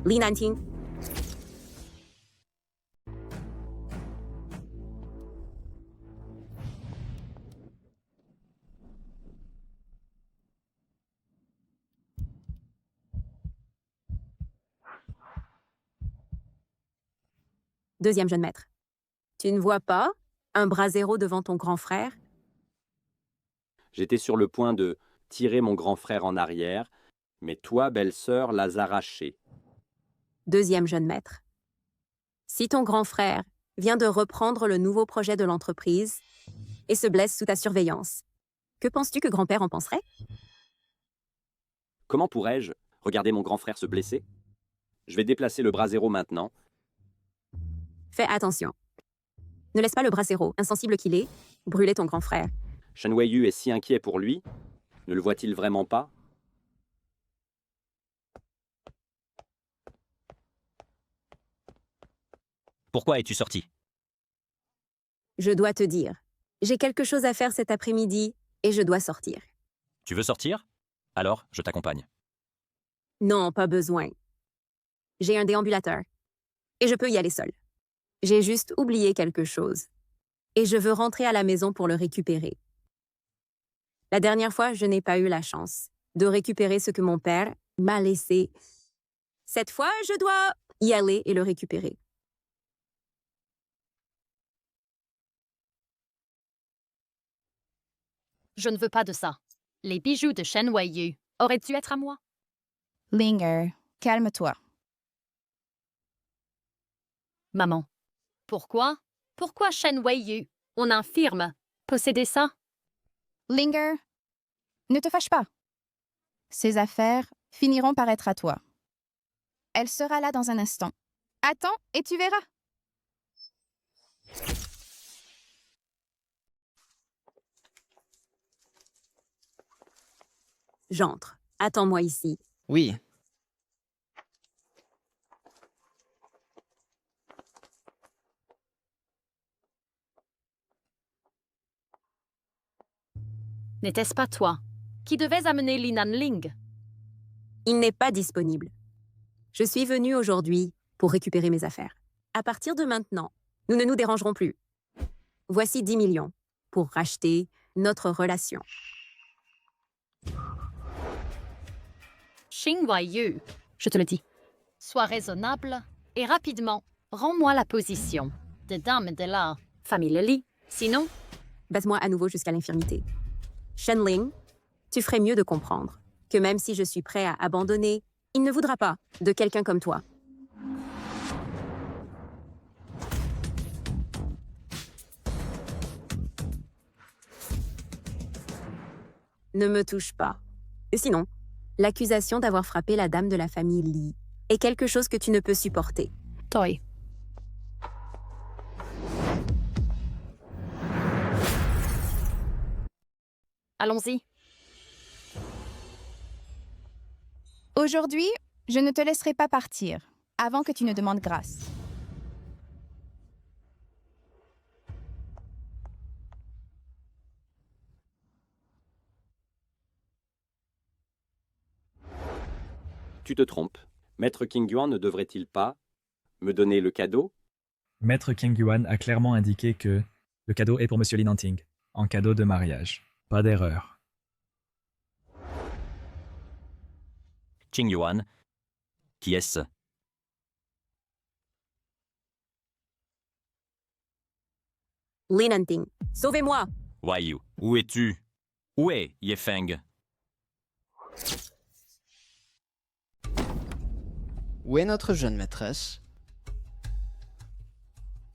Li Nanting. Deuxième jeune maître. Tu ne vois pas un bras zéro devant ton grand frère? J'étais sur le point de tirer mon grand frère en arrière, mais toi, belle-sœur, l'as arraché. Deuxième jeune maître. Si ton grand frère vient de reprendre le nouveau projet de l'entreprise et se blesse sous ta surveillance, que penses-tu que grand-père en penserait? Comment pourrais-je regarder mon grand frère se blesser? Je vais déplacer le bras zéro maintenant. Fais attention. Ne laisse pas le bras zéro, insensible qu'il est, brûler ton grand frère. Shen Weiyu est si inquiet pour lui. Ne le voit-il vraiment pas? Pourquoi es-tu sorti? Je dois te dire, j'ai quelque chose à faire cet après-midi et je dois sortir. Tu veux sortir? Alors, je t'accompagne. Non, pas besoin. J'ai un déambulateur et je peux y aller seule. J'ai juste oublié quelque chose et je veux rentrer à la maison pour le récupérer. La dernière fois, je n'ai pas eu la chance de récupérer ce que mon père m'a laissé. Cette fois, je dois y aller et le récupérer. Je ne veux pas de ça. Les bijoux de Shen Weiyu auraient dû être à moi. Linger, calme-toi. Maman, pourquoi? Pourquoi Shen Weiyu, on infirme, possédait ça? Linger, ne te fâche pas. Ces affaires finiront par être à toi. Elle sera là dans un instant. Attends et tu verras. J'entre. Attends-moi ici. Oui. N'était-ce pas toi qui devais amener Li Nanling? Il n'est pas disponible. Je suis venue aujourd'hui pour récupérer mes affaires. À partir de maintenant, nous ne nous dérangerons plus. Voici 10 millions pour racheter notre relation. Xing Waiyu, je te le dis. Sois raisonnable et rapidement, rends-moi la position des dames de la famille Li. Sinon, baise-moi à nouveau jusqu'à l'infirmité. Shenling, tu ferais mieux de comprendre que même si je suis prêt à abandonner, il ne voudra pas de quelqu'un comme toi. Ne me touche pas. Et sinon, l'accusation d'avoir frappé la dame de la famille Li est quelque chose que tu ne peux supporter. Toi. Allons-y. Aujourd'hui, je ne te laisserai pas partir avant que tu ne demandes grâce. Tu te trompes. Maître King Yuan ne devrait-il pas me donner le cadeau? Maître King Yuan a clairement indiqué que le cadeau est pour Monsieur Li Nanting, en cadeau de mariage. Pas d'erreur. Qing Yuan. Qui est-ce? Li Nanting, sauvez-moi! Waiyu, où es-tu? Où est Ye Feng? Où est notre jeune maîtresse?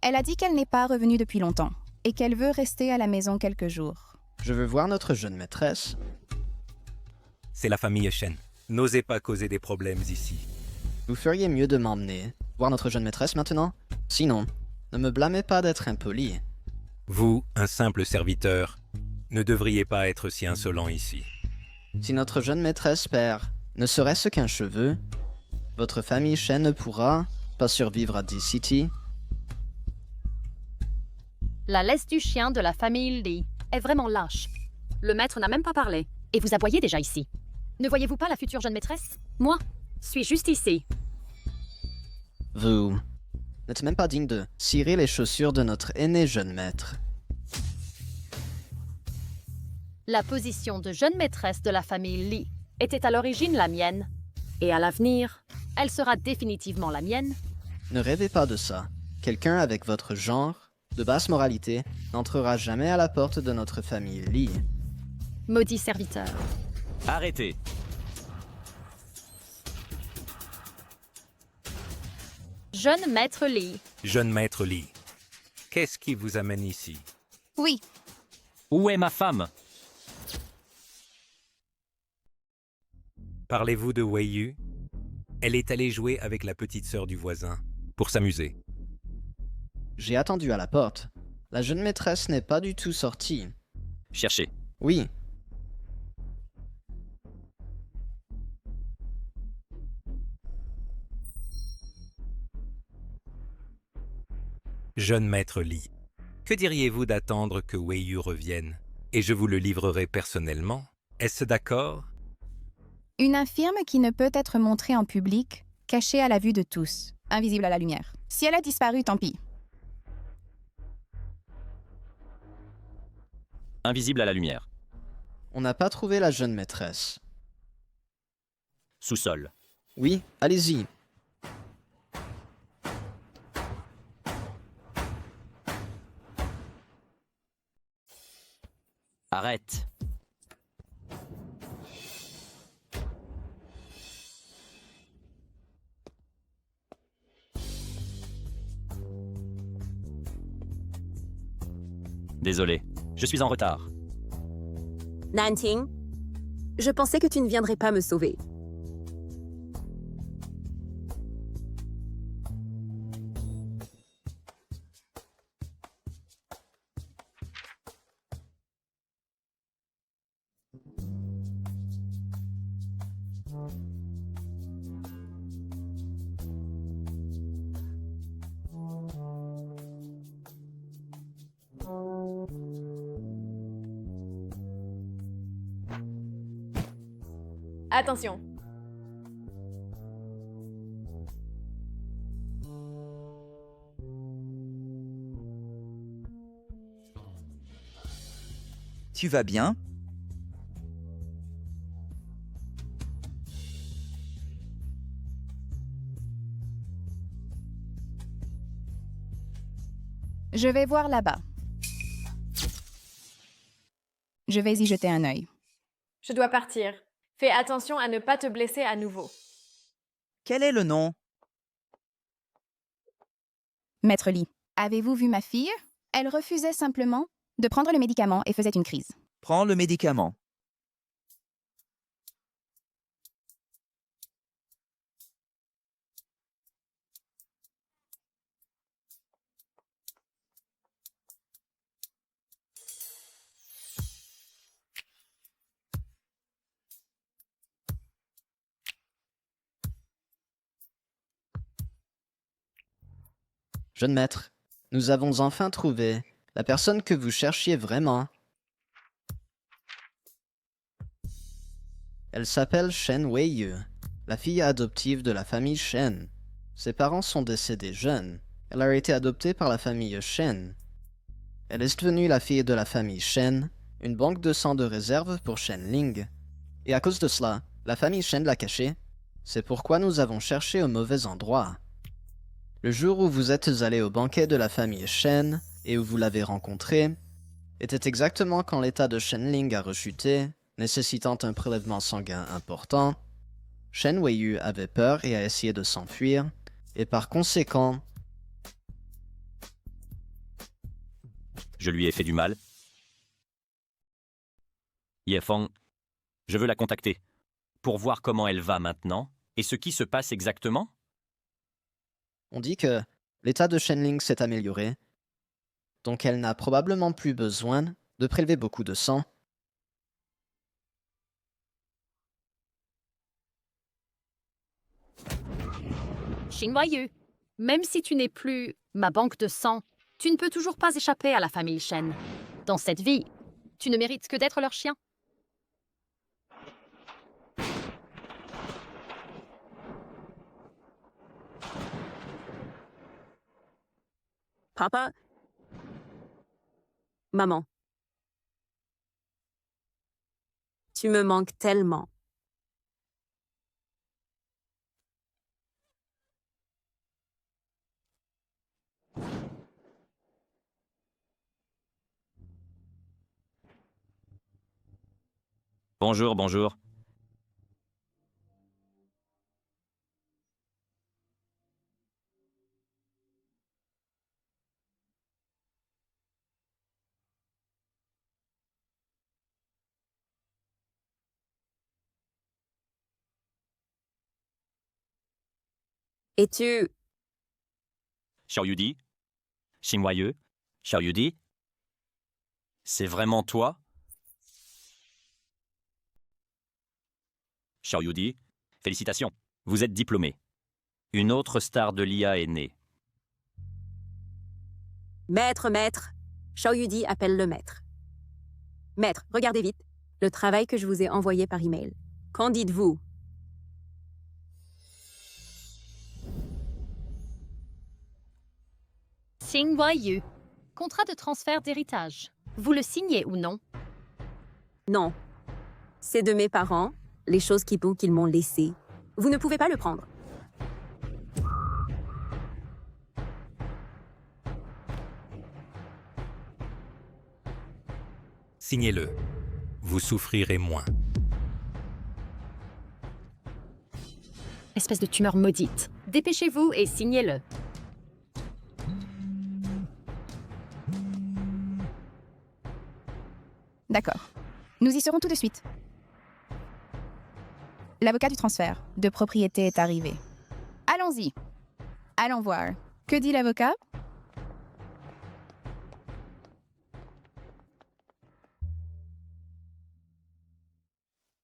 Elle a dit qu'elle n'est pas revenue depuis longtemps et qu'elle veut rester à la maison quelques jours. Je veux voir notre jeune maîtresse. C'est la famille Shen. N'osez pas causer des problèmes ici. Vous feriez mieux de m'emmener voir notre jeune maîtresse maintenant? Sinon, ne me blâmez pas d'être impoli. Vous, un simple serviteur, ne devriez pas être si insolent ici. Si notre jeune maîtresse perd ne serait-ce qu'un cheveu, votre famille Shen ne pourra pas survivre à D-City. La laisse du chien de la famille Li est vraiment lâche. Le maître n'a même pas parlé et vous aboyez déjà ici. Ne voyez-vous pas la future jeune maîtresse? Moi, suis juste ici. Vous n'êtes même pas digne de cirer les chaussures de notre aîné jeune maître. La position de jeune maîtresse de la famille Li était à l'origine la mienne. Et à l'avenir, elle sera définitivement la mienne. Ne rêvez pas de ça. Quelqu'un avec votre genre, de basse moralité, n'entrera jamais à la porte de notre famille Li. Maudit serviteur. Arrêtez. Jeune maître Li. Jeune maître Li, qu'est-ce qui vous amène ici? Oui. Où est ma femme? Parlez-vous de Wei-Yu? Elle est allée jouer avec la petite sœur du voisin, pour s'amuser. J'ai attendu à la porte. La jeune maîtresse n'est pas du tout sortie. Cherchez. Oui. Jeune maître Li, que diriez-vous d'attendre que Wei-Yu revienne? Et je vous le livrerai personnellement. Est-ce d'accord? Une infirme qui ne peut être montrée en public, cachée à la vue de tous, invisible à la lumière. Si elle a disparu, tant pis. Invisible à la lumière. On n'a pas trouvé la jeune maîtresse. Sous-sol. Oui, allez-y. Arrête. Désolé, je suis en retard. Nanting, je pensais que tu ne viendrais pas me sauver. Attention. Tu vas bien? Je vais voir là-bas. Je vais y jeter un œil. Je dois partir. Fais attention à ne pas te blesser à nouveau. Quel est le nom? Maître Lee, avez-vous vu ma fille? Elle refusait simplement de prendre le médicament et faisait une crise. Prends le médicament. Jeune maître, nous avons enfin trouvé la personne que vous cherchiez vraiment. Elle s'appelle Shen Weiyu, la fille adoptive de la famille Shen. Ses parents sont décédés jeunes. Elle a été adoptée par la famille Shen. Elle est devenue la fille de la famille Shen, une banque de sang de réserve pour Shen Ling. Et à cause de cela, la famille Shen l'a cachée. C'est pourquoi nous avons cherché au mauvais endroit. Le jour où vous êtes allé au banquet de la famille Shen et où vous l'avez rencontrée, était exactement quand l'état de Shen Ling a rechuté, nécessitant un prélèvement sanguin important. Shen Weiyu avait peur et a essayé de s'enfuir, et par conséquent... Je lui ai fait du mal. Yefeng, je veux la contacter pour voir comment elle va maintenant et ce qui se passe exactement. On dit que l'état de Shen Ling s'est amélioré, donc elle n'a probablement plus besoin de prélever beaucoup de sang. Xin Weiyu, même si tu n'es plus ma banque de sang, tu ne peux toujours pas échapper à la famille Shen. Dans cette vie, tu ne mérites que d'être leur chien. Papa? Maman. Tu me manques tellement. Bonjour, bonjour. Et tu... Xiao Yudi, Xin Weiyu, Xiao Yudi, c'est vraiment toi? Xiao Yudi, félicitations, vous êtes diplômé. Une autre star de l'IA est née. Maître, maître. Xiao Yudi appelle le maître. Maître, regardez vite. Le travail que je vous ai envoyé par email. Qu'en dites-vous? Xin Weiyu, contrat de transfert d'héritage. Vous le signez ou non? Non. C'est de mes parents, les choses qu'ils m'ont laissées. Vous ne pouvez pas le prendre. Signez-le. Vous souffrirez moins. Espèce de tumeur maudite. Dépêchez-vous et signez-le. D'accord. Nous y serons tout de suite. L'avocat du transfert de propriété est arrivé. Allons-y. Allons voir. Que dit l'avocat?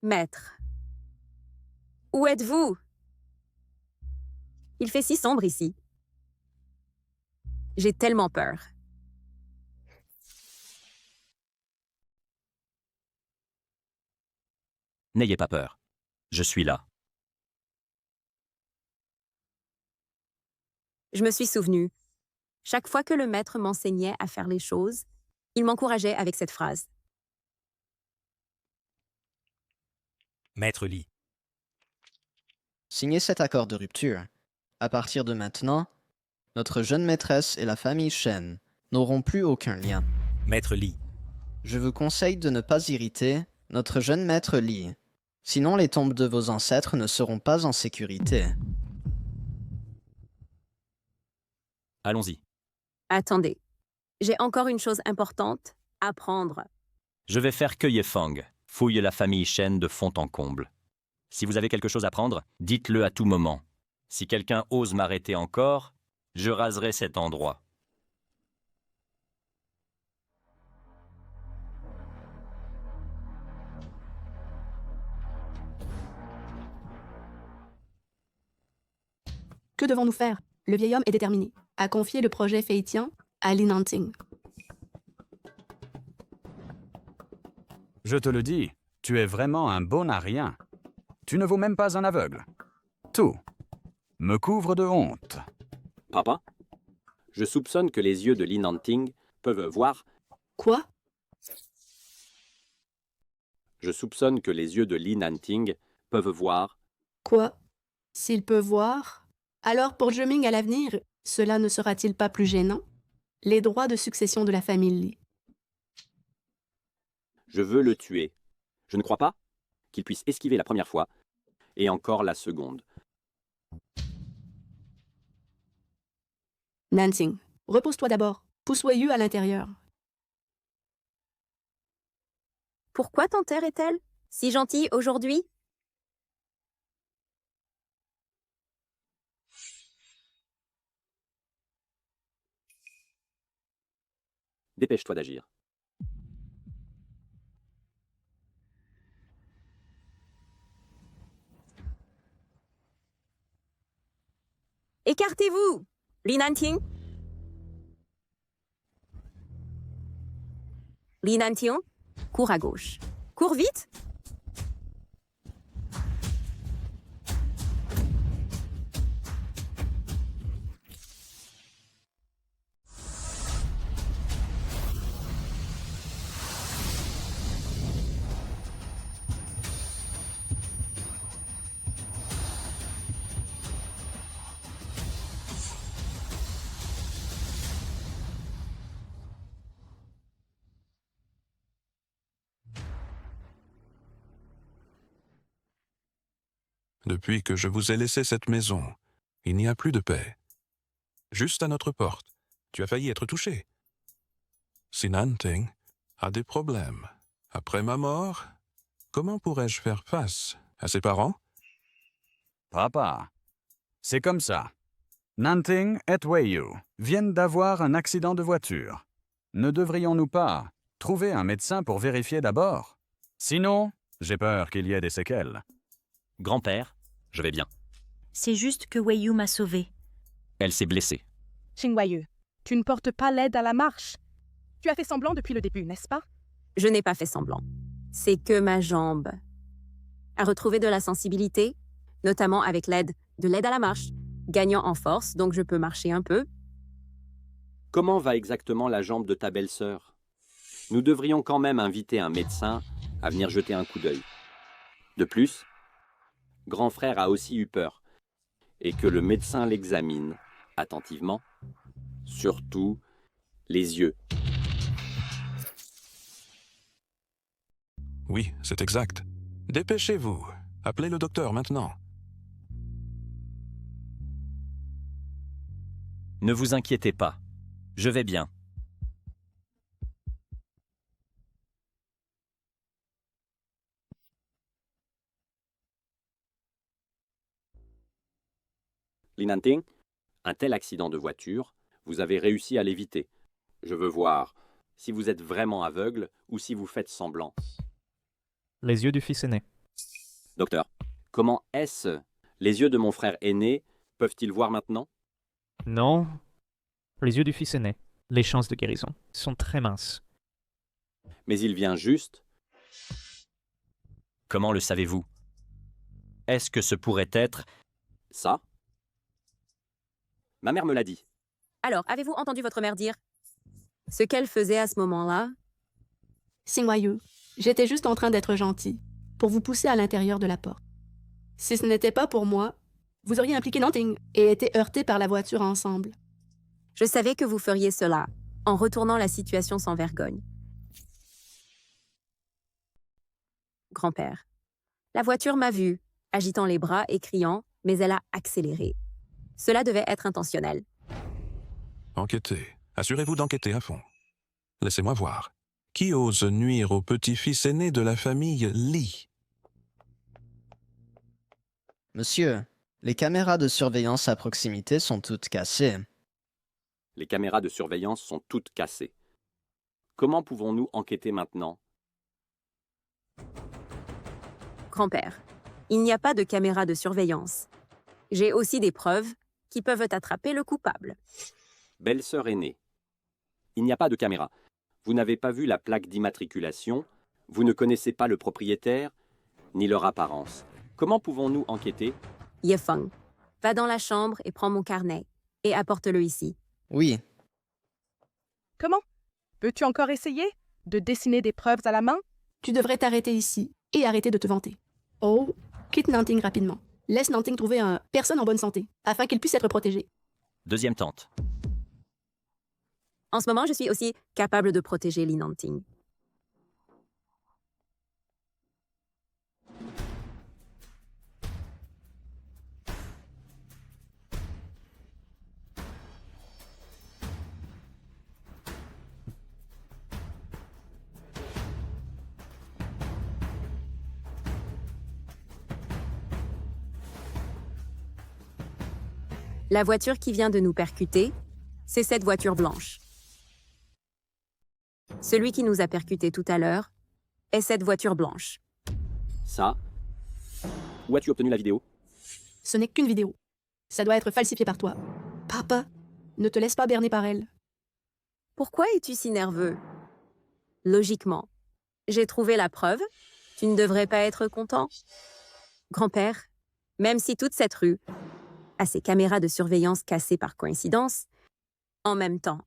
Maître. Où êtes-vous? Il fait si sombre ici. J'ai tellement peur. N'ayez pas peur. Je suis là. Je me suis souvenu. Chaque fois que le maître m'enseignait à faire les choses, il m'encourageait avec cette phrase. Maître Lee. Signez cet accord de rupture. À partir de maintenant, notre jeune maîtresse et la famille Shen n'auront plus aucun lien. Maître Lee. Je vous conseille de ne pas irriter notre jeune maître Lee. Sinon, les tombes de vos ancêtres ne seront pas en sécurité. Allons-y. Attendez. J'ai encore une chose importante à apprendre. Je vais faire que Yefang fouille la famille Shen de fond en comble. Si vous avez quelque chose à prendre, dites-le à tout moment. Si quelqu'un ose m'arrêter encore, je raserai cet endroit. Que devons-nous faire? Le vieil homme est déterminé à confier le projet Feitian à Li Nanting. Je te le dis, tu es vraiment un bon à rien. Tu ne vaux même pas un aveugle. Tout me couvre de honte. Papa, je soupçonne que les yeux de Li Nanting peuvent voir... Quoi? Je soupçonne que les yeux de Li Nanting peuvent voir... Quoi? S'il peut voir, alors pour Zheming à l'avenir, cela ne sera-t-il pas plus gênant? Les droits de succession de la famille Li. Je veux le tuer. Je ne crois pas qu'il puisse esquiver la première fois, et encore la seconde. Nanting, repose-toi d'abord. Pousse Weiyu à l'intérieur. Pourquoi Tante est-elle si gentille aujourd'hui? Dépêche-toi d'agir. Écartez-vous, Li Nanting. Li Nanting, cours à gauche. Cours vite. Depuis que je vous ai laissé cette maison, il n'y a plus de paix. Juste à notre porte, tu as failli être touché. Si Nanting a des problèmes après ma mort, comment pourrais-je faire face à ses parents? Papa, c'est comme ça. Nanting et Weiyu viennent d'avoir un accident de voiture. Ne devrions-nous pas trouver un médecin pour vérifier d'abord? Sinon, j'ai peur qu'il y ait des séquelles. Grand-père, je vais bien. C'est juste que Weiyu m'a sauvé. Elle s'est blessée. Weiyu, tu ne portes pas l'aide à la marche. Tu as fait semblant depuis le début, n'est-ce pas? Je n'ai pas fait semblant. C'est que ma jambe a retrouvé de la sensibilité, notamment avec l'aide à la marche, gagnant en force, donc je peux marcher un peu. Comment va exactement la jambe de ta belle-sœur? Nous devrions quand même inviter un médecin à venir jeter un coup d'œil. De plus, grand frère a aussi eu peur, et que le médecin l'examine attentivement, surtout les yeux. Oui, c'est exact. Dépêchez-vous. Appelez le docteur maintenant. Ne vous inquiétez pas. Je vais bien. Li Nanting, un tel accident de voiture, vous avez réussi à l'éviter. Je veux voir si vous êtes vraiment aveugle ou si vous faites semblant. Les yeux du fils aîné. Docteur, comment est-ce? Les yeux de mon frère aîné peuvent-ils voir maintenant? Non. Les yeux du fils aîné. Les chances de guérison sont très minces. Mais il vient juste... Comment le savez-vous? Est-ce que ce pourrait être... Ça? Ma mère me l'a dit. Alors, avez-vous entendu votre mère dire ce qu'elle faisait à ce moment-là? Singwayu, j'étais juste en train d'être gentil, pour vous pousser à l'intérieur de la porte. Si ce n'était pas pour moi, vous auriez impliqué Nanting et été heurtés par la voiture ensemble. Je savais que vous feriez cela, en retournant la situation sans vergogne. Grand-père, la voiture m'a vu, agitant les bras et criant, mais elle a accéléré. Cela devait être intentionnel. Enquêtez. Assurez-vous d'enquêter à fond. Laissez-moi voir. Qui ose nuire au petit-fils aîné de la famille Lee? Monsieur, les caméras de surveillance à proximité sont toutes cassées. Les caméras de surveillance sont toutes cassées. Comment pouvons-nous enquêter maintenant? Grand-père, il n'y a pas de caméra de surveillance. J'ai aussi des preuves qui peuvent attraper le coupable. Belle-sœur aînée. Il n'y a pas de caméra. Vous n'avez pas vu la plaque d'immatriculation, vous ne connaissez pas le propriétaire, ni leur apparence. Comment pouvons-nous enquêter? Yefeng, va dans la chambre et prends mon carnet, et apporte-le ici. Oui. Comment? Peux-tu encore essayer de dessiner des preuves à la main? Tu devrais t'arrêter ici et arrêter de te vanter. Oh, quitte Nanting rapidement. Laisse Nanting trouver une personne en bonne santé, afin qu'il puisse être protégé. Deuxième tente. En ce moment, je suis aussi capable de protéger Li Nanting. La voiture qui vient de nous percuter, c'est cette voiture blanche. Celui qui nous a percuté tout à l'heure est cette voiture blanche. Ça? Où as-tu obtenu la vidéo? Ce n'est qu'une vidéo. Ça doit être falsifié par toi. Papa, ne te laisse pas berner par elle. Pourquoi es-tu si nerveux? Logiquement, j'ai trouvé la preuve. Tu ne devrais pas être content. Grand-père, même si toute cette rue a ses caméras de surveillance cassées par coïncidence, en même temps,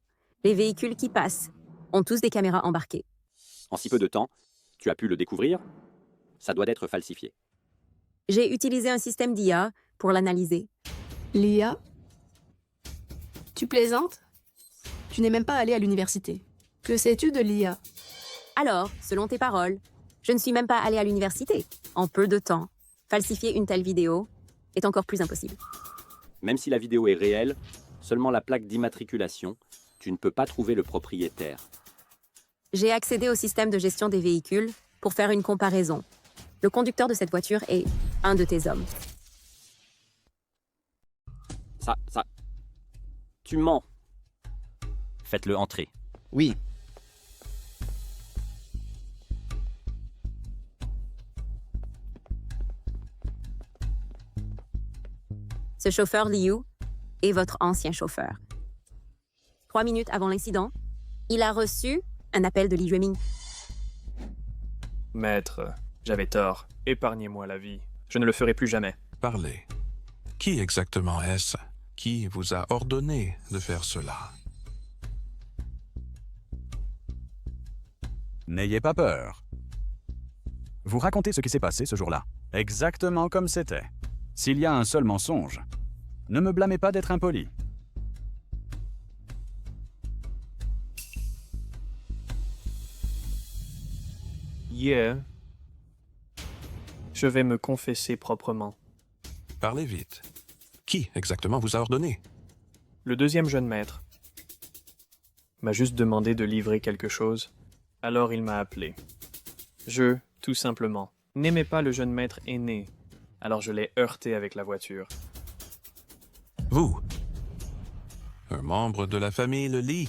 les véhicules qui passent ont tous des caméras embarquées. En si peu de temps, tu as pu le découvrir? Ça doit être falsifié. J'ai utilisé un système d'IA pour l'analyser. L'IA? Tu plaisantes? Tu n'es même pas allé à l'université. Que sais-tu de l'IA? Alors, selon tes paroles, je ne suis même pas allée à l'université. En peu de temps, falsifier une telle vidéo est encore plus impossible. Même si la vidéo est réelle, seulement la plaque d'immatriculation, tu ne peux pas trouver le propriétaire. J'ai accédé au système de gestion des véhicules pour faire une comparaison. Le conducteur de cette voiture est un de tes hommes. Ça... Tu mens. Faites-le entrer. Oui. Ce chauffeur Liu est votre ancien chauffeur. 3 minutes avant l'incident, il a reçu un appel de Li Jueming. Maître, j'avais tort. Épargnez-moi la vie. Je ne le ferai plus jamais. Parlez. Qui exactement est-ce qui vous a ordonné de faire cela? N'ayez pas peur. Vous racontez ce qui s'est passé ce jour-là, exactement comme c'était. S'il y a un seul mensonge, ne me blâmez pas d'être impoli. Yeah. Je vais me confesser proprement. Parlez vite. Qui exactement vous a ordonné? Le deuxième jeune maître m'a juste demandé de livrer quelque chose, alors il m'a appelé. Je, tout simplement, n'aimais pas le jeune maître aîné, alors je l'ai heurté avec la voiture. Vous, un membre de la famille Lee,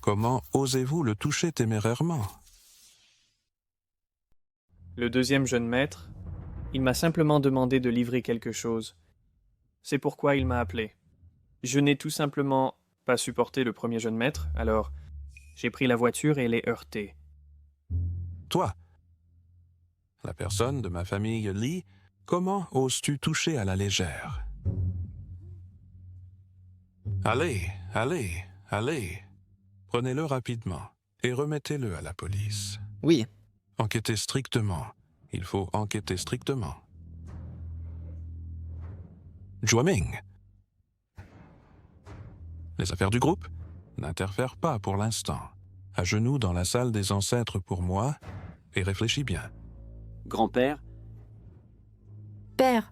comment osez-vous le toucher témérairement? Le deuxième jeune maître, il m'a simplement demandé de livrer quelque chose. C'est pourquoi il m'a appelé. Je n'ai tout simplement pas supporté le premier jeune maître, alors j'ai pris la voiture et l'ai heurté. Toi, la personne de ma famille Lee, Comment oses-tu toucher à la légère? Allez, allez, allez. Prenez-le rapidement et remettez-le à la police. Oui. Enquêtez strictement. Il faut enquêter strictement. Zhueming. Les affaires du groupe? N'interfère pas pour l'instant. À genoux dans la salle des ancêtres pour moi et réfléchis bien. Grand-père, Père,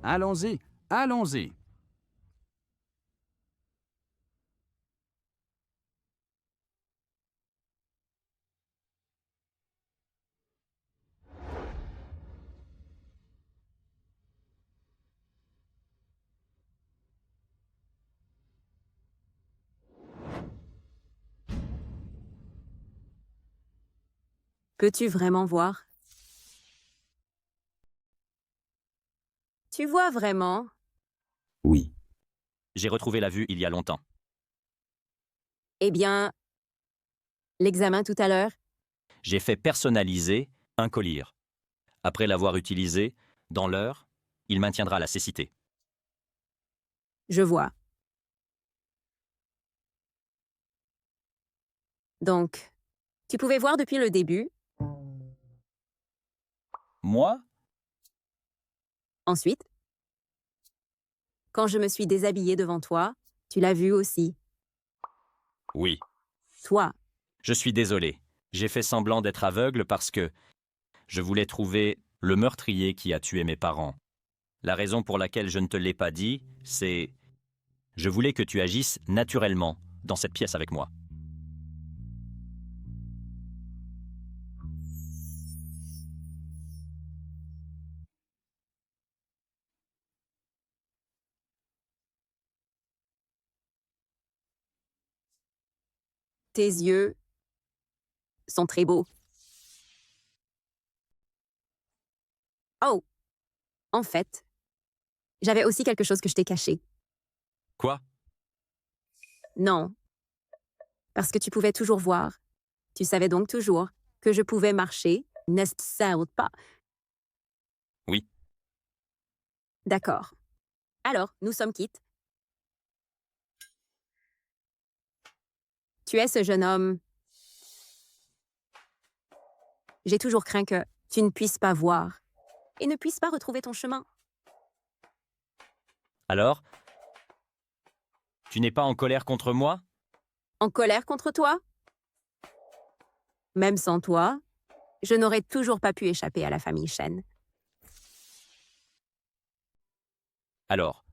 Allons-y, allons-y. Peux-tu vraiment voir? Tu vois vraiment? Oui. J'ai retrouvé la vue il y a longtemps. Eh bien, l'examen tout à l'heure? J'ai fait personnaliser un collier. Après l'avoir utilisé, dans l'heure, il maintiendra la cécité. Je vois. Donc, tu pouvais voir depuis le début? Moi? Ensuite, quand je me suis déshabillée devant toi, tu l'as vu aussi. Oui. Toi, Je suis désolé. J'ai fait semblant d'être aveugle parce que je voulais trouver le meurtrier qui a tué mes parents. La raison pour laquelle je ne te l'ai pas dit, c'est... Je voulais que tu agisses naturellement dans cette pièce avec moi. tes yeux sont très beaux. Oh! En fait, j'avais aussi quelque chose que je t'ai caché. Quoi? Non. Parce que tu pouvais toujours voir. Tu savais donc toujours que je pouvais marcher, n'est-ce pas? Oui. D'accord. Alors, nous sommes quittes. Tu es ce jeune homme. J'ai toujours craint que tu ne puisses pas voir et ne puisses pas retrouver ton chemin. Alors? Tu n'es pas en colère contre moi? En colère contre toi? Même sans toi, je n'aurais toujours pas pu échapper à la famille Shen. Alors?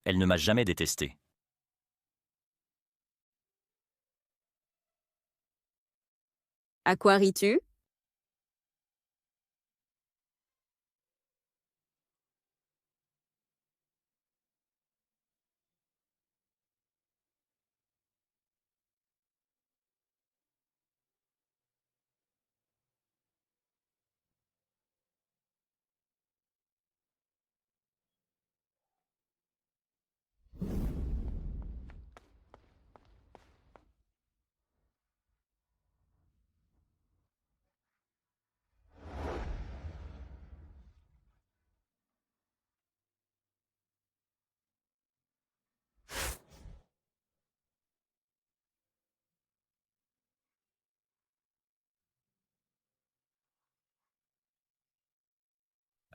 Elle ne m'a jamais détesté. À quoi ris-tu?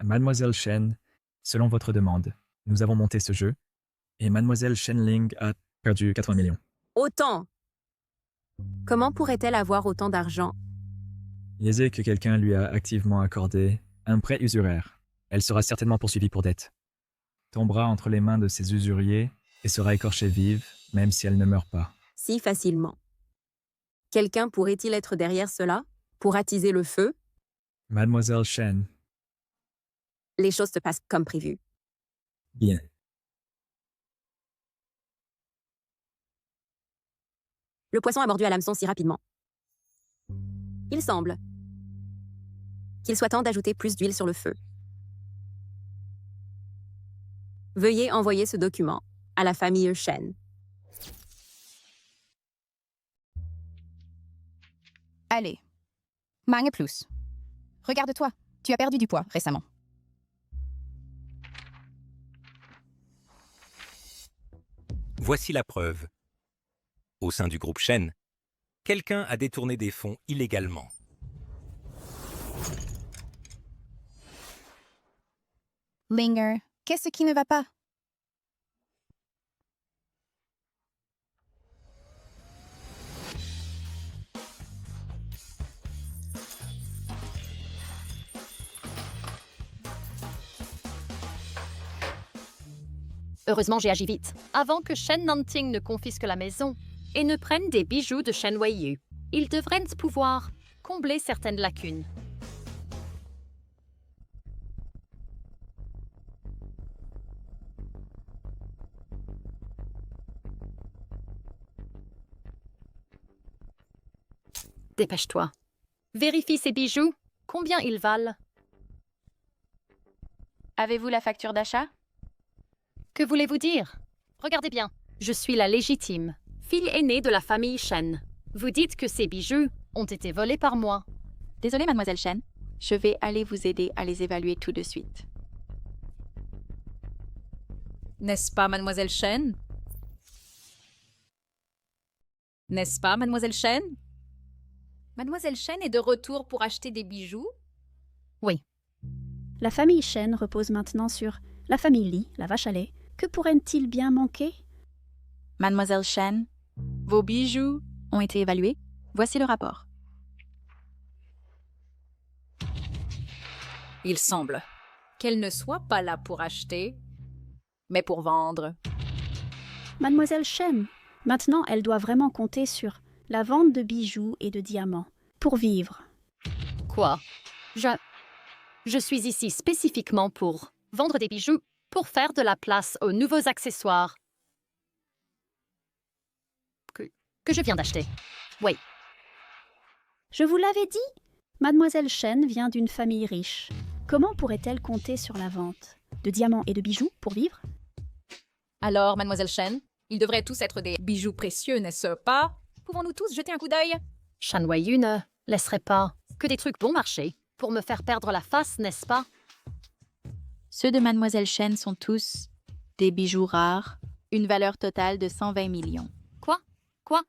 Mademoiselle Shen, selon votre demande, nous avons monté ce jeu et Mademoiselle Shenling a perdu 80 millions. Autant! Comment pourrait-elle avoir autant d'argent? Il est que quelqu'un lui a activement accordé un prêt usuraire. Elle sera certainement poursuivie pour dette. Tombera entre les mains de ces usuriers et sera écorchée vive, même si elle ne meurt pas. Si facilement. Quelqu'un pourrait-il être derrière cela? Pour attiser le feu? Mademoiselle Shen, Les choses se passent comme prévu. bien. Le poisson a mordu à l'hameçon si rapidement. Il semble qu'il soit temps d'ajouter plus d'huile sur le feu. Veuillez envoyer ce document à la famille Shen. Allez. Mange plus. Regarde-toi, tu as perdu du poids récemment. Voici la preuve. Au sein du groupe Shen, quelqu'un a détourné des fonds illégalement. Linger, qu'est-ce qui ne va pas? Heureusement, j'ai agi vite, avant que Shen Nanting ne confisque la maison et ne prenne des bijoux de Shen Weiyu. Ils devraient pouvoir combler certaines lacunes. Dépêche-toi. Vérifie ces bijoux. Combien ils valent? Avez-vous la facture d'achat? Que voulez-vous dire? Regardez bien. Je suis la légitime, fille aînée de la famille Shen. Vous dites que ces bijoux ont été volés par moi. Désolée, mademoiselle Shen. Je vais aller vous aider à les évaluer tout de suite. N'est-ce pas, mademoiselle Shen? N'est-ce pas, mademoiselle Shen? Mademoiselle Shen est de retour pour acheter des bijoux? Oui. La famille Shen repose maintenant sur la famille Li, la vache à lait. Que pourrait-il bien manquer? Mademoiselle Shen, vos bijoux ont été évalués. Voici le rapport. Il semble qu'elle ne soit pas là pour acheter, mais pour vendre. Mademoiselle Shen, maintenant elle doit vraiment compter sur la vente de bijoux et de diamants pour vivre. Quoi? Je suis ici spécifiquement pour vendre des bijoux pour faire de la place aux nouveaux accessoires que je viens d'acheter. Oui. Je vous l'avais dit, Mademoiselle Shen vient d'une famille riche. Comment pourrait-elle compter sur la vente de diamants et de bijoux pour vivre? Alors, mademoiselle Shen, ils devraient tous être des bijoux précieux, n'est-ce pas? Pouvons-nous tous jeter un coup d'œil? Shen Weiyu ne laisserait pas que des trucs bon marché pour me faire perdre la face, n'est-ce pas? Ceux de mademoiselle Shen sont tous des bijoux rares, une valeur totale de 120 millions. Quoi?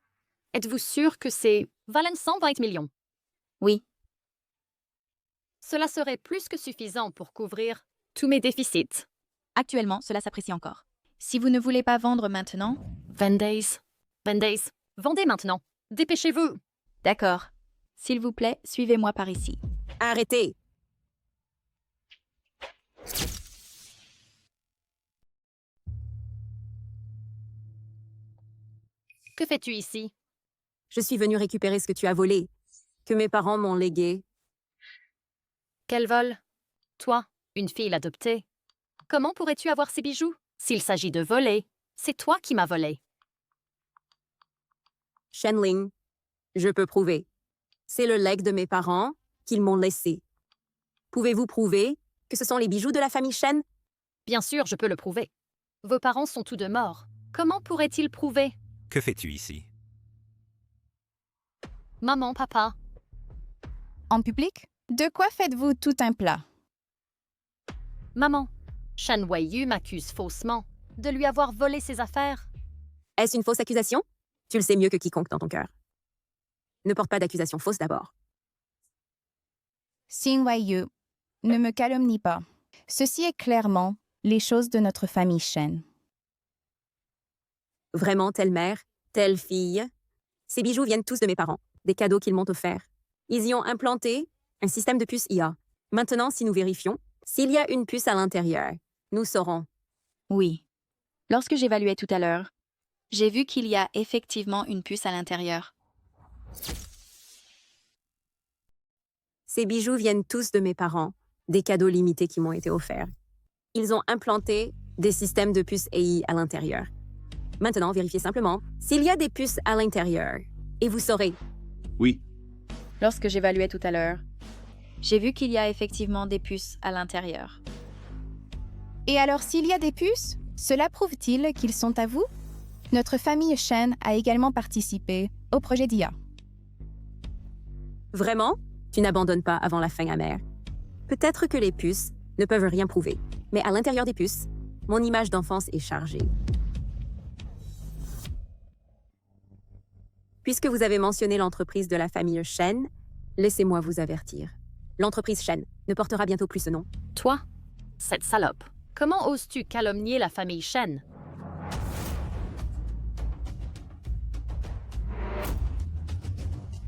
Êtes-vous sûr que c'est valent 120 millions? Oui. Cela serait plus que suffisant pour couvrir tous mes déficits. Actuellement, cela s'apprécie encore. Si vous ne voulez pas vendre maintenant... Vendez, vendez maintenant. Dépêchez-vous. D'accord. S'il vous plaît, suivez-moi par ici. Arrêtez! Que fais-tu ici? Je suis venue récupérer ce que tu as volé, que mes parents m'ont légué. Quel vol? Toi, une fille adoptée. Comment pourrais-tu avoir ces bijoux? S'il s'agit de voler, c'est toi qui m'as volé. Shenling, je peux prouver. C'est le legs de mes parents qu'ils m'ont laissé. Pouvez-vous prouver que ce sont les bijoux de la famille Shen? Bien sûr, je peux le prouver. Vos parents sont tous deux morts. Comment pourraient-ils prouver? Que fais-tu ici? Maman, papa. En public? De quoi faites-vous tout un plat? Maman, Shen Weiyu m'accuse faussement de lui avoir volé ses affaires. Est-ce une fausse accusation? Tu le sais mieux que quiconque dans ton cœur. Ne porte pas d'accusation fausse d'abord. Xin Weiyu, ne me calomnie pas. Ceci est clairement les choses de notre famille Shen. Vraiment, telle mère, telle fille. Ces bijoux viennent tous de mes parents, des cadeaux qu'ils m'ont offerts. Ils y ont implanté un système de puce IA. Maintenant, si nous vérifions, s'il y a une puce à l'intérieur, nous saurons. Oui. Lorsque j'évaluais tout à l'heure, j'ai vu qu'il y a effectivement une puce à l'intérieur. Ces bijoux viennent tous de mes parents, des cadeaux limités qui m'ont été offerts. Ils ont implanté des systèmes de puces AI à l'intérieur. Maintenant, vérifiez simplement s'il y a des puces à l'intérieur, et vous saurez. Oui. Lorsque j'évaluais tout à l'heure, j'ai vu qu'il y a effectivement des puces à l'intérieur. Et alors, s'il y a des puces, cela prouve-t-il qu'ils sont à vous? Notre famille Shen a également participé au projet d'IA. Vraiment? Tu n'abandonnes pas avant la fin amère. Peut-être que les puces ne peuvent rien prouver, mais à l'intérieur des puces, mon image d'enfance est chargée. Puisque vous avez mentionné l'entreprise de la famille Shen, laissez-moi vous avertir. L'entreprise Shen ne portera bientôt plus ce nom. Toi, cette salope, comment oses-tu calomnier la famille Shen?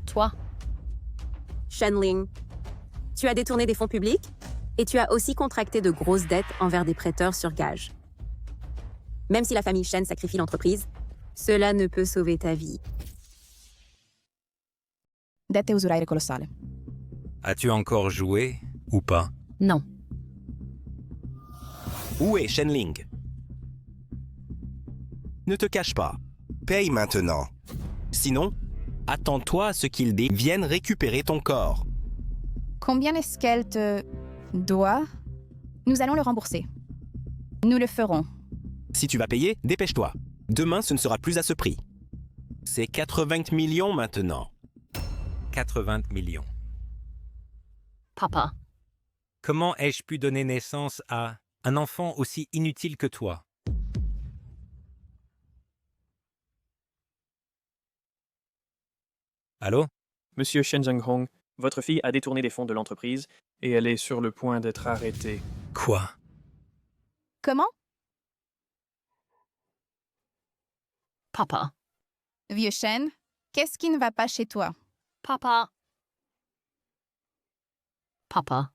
Toi, Shenling, tu as détourné des fonds publics et tu as aussi contracté de grosses dettes envers des prêteurs sur gage. Même si la famille Shen sacrifie l'entreprise, cela ne peut sauver ta vie. Dette usuraire colossale. As-tu encore joué ou pas? non. Où est Shenling? Ne te cache pas. Paye maintenant. Sinon, attends-toi à ce qu'ils viennent récupérer ton corps. Combien est-ce qu'elle te doit? Nous allons le rembourser. Nous le ferons. Si tu vas payer, dépêche-toi. Demain, ce ne sera plus à ce prix. C'est 80 millions maintenant. 80 millions. Papa, Comment ai-je pu donner naissance à un enfant aussi inutile que toi? Allô? Monsieur Shen Zhenghong, votre fille a détourné des fonds de l'entreprise et elle est sur le point d'être arrêtée. Quoi? Comment? papa, Vieux Shen, qu'est-ce qui ne va pas chez toi? papa. Papa,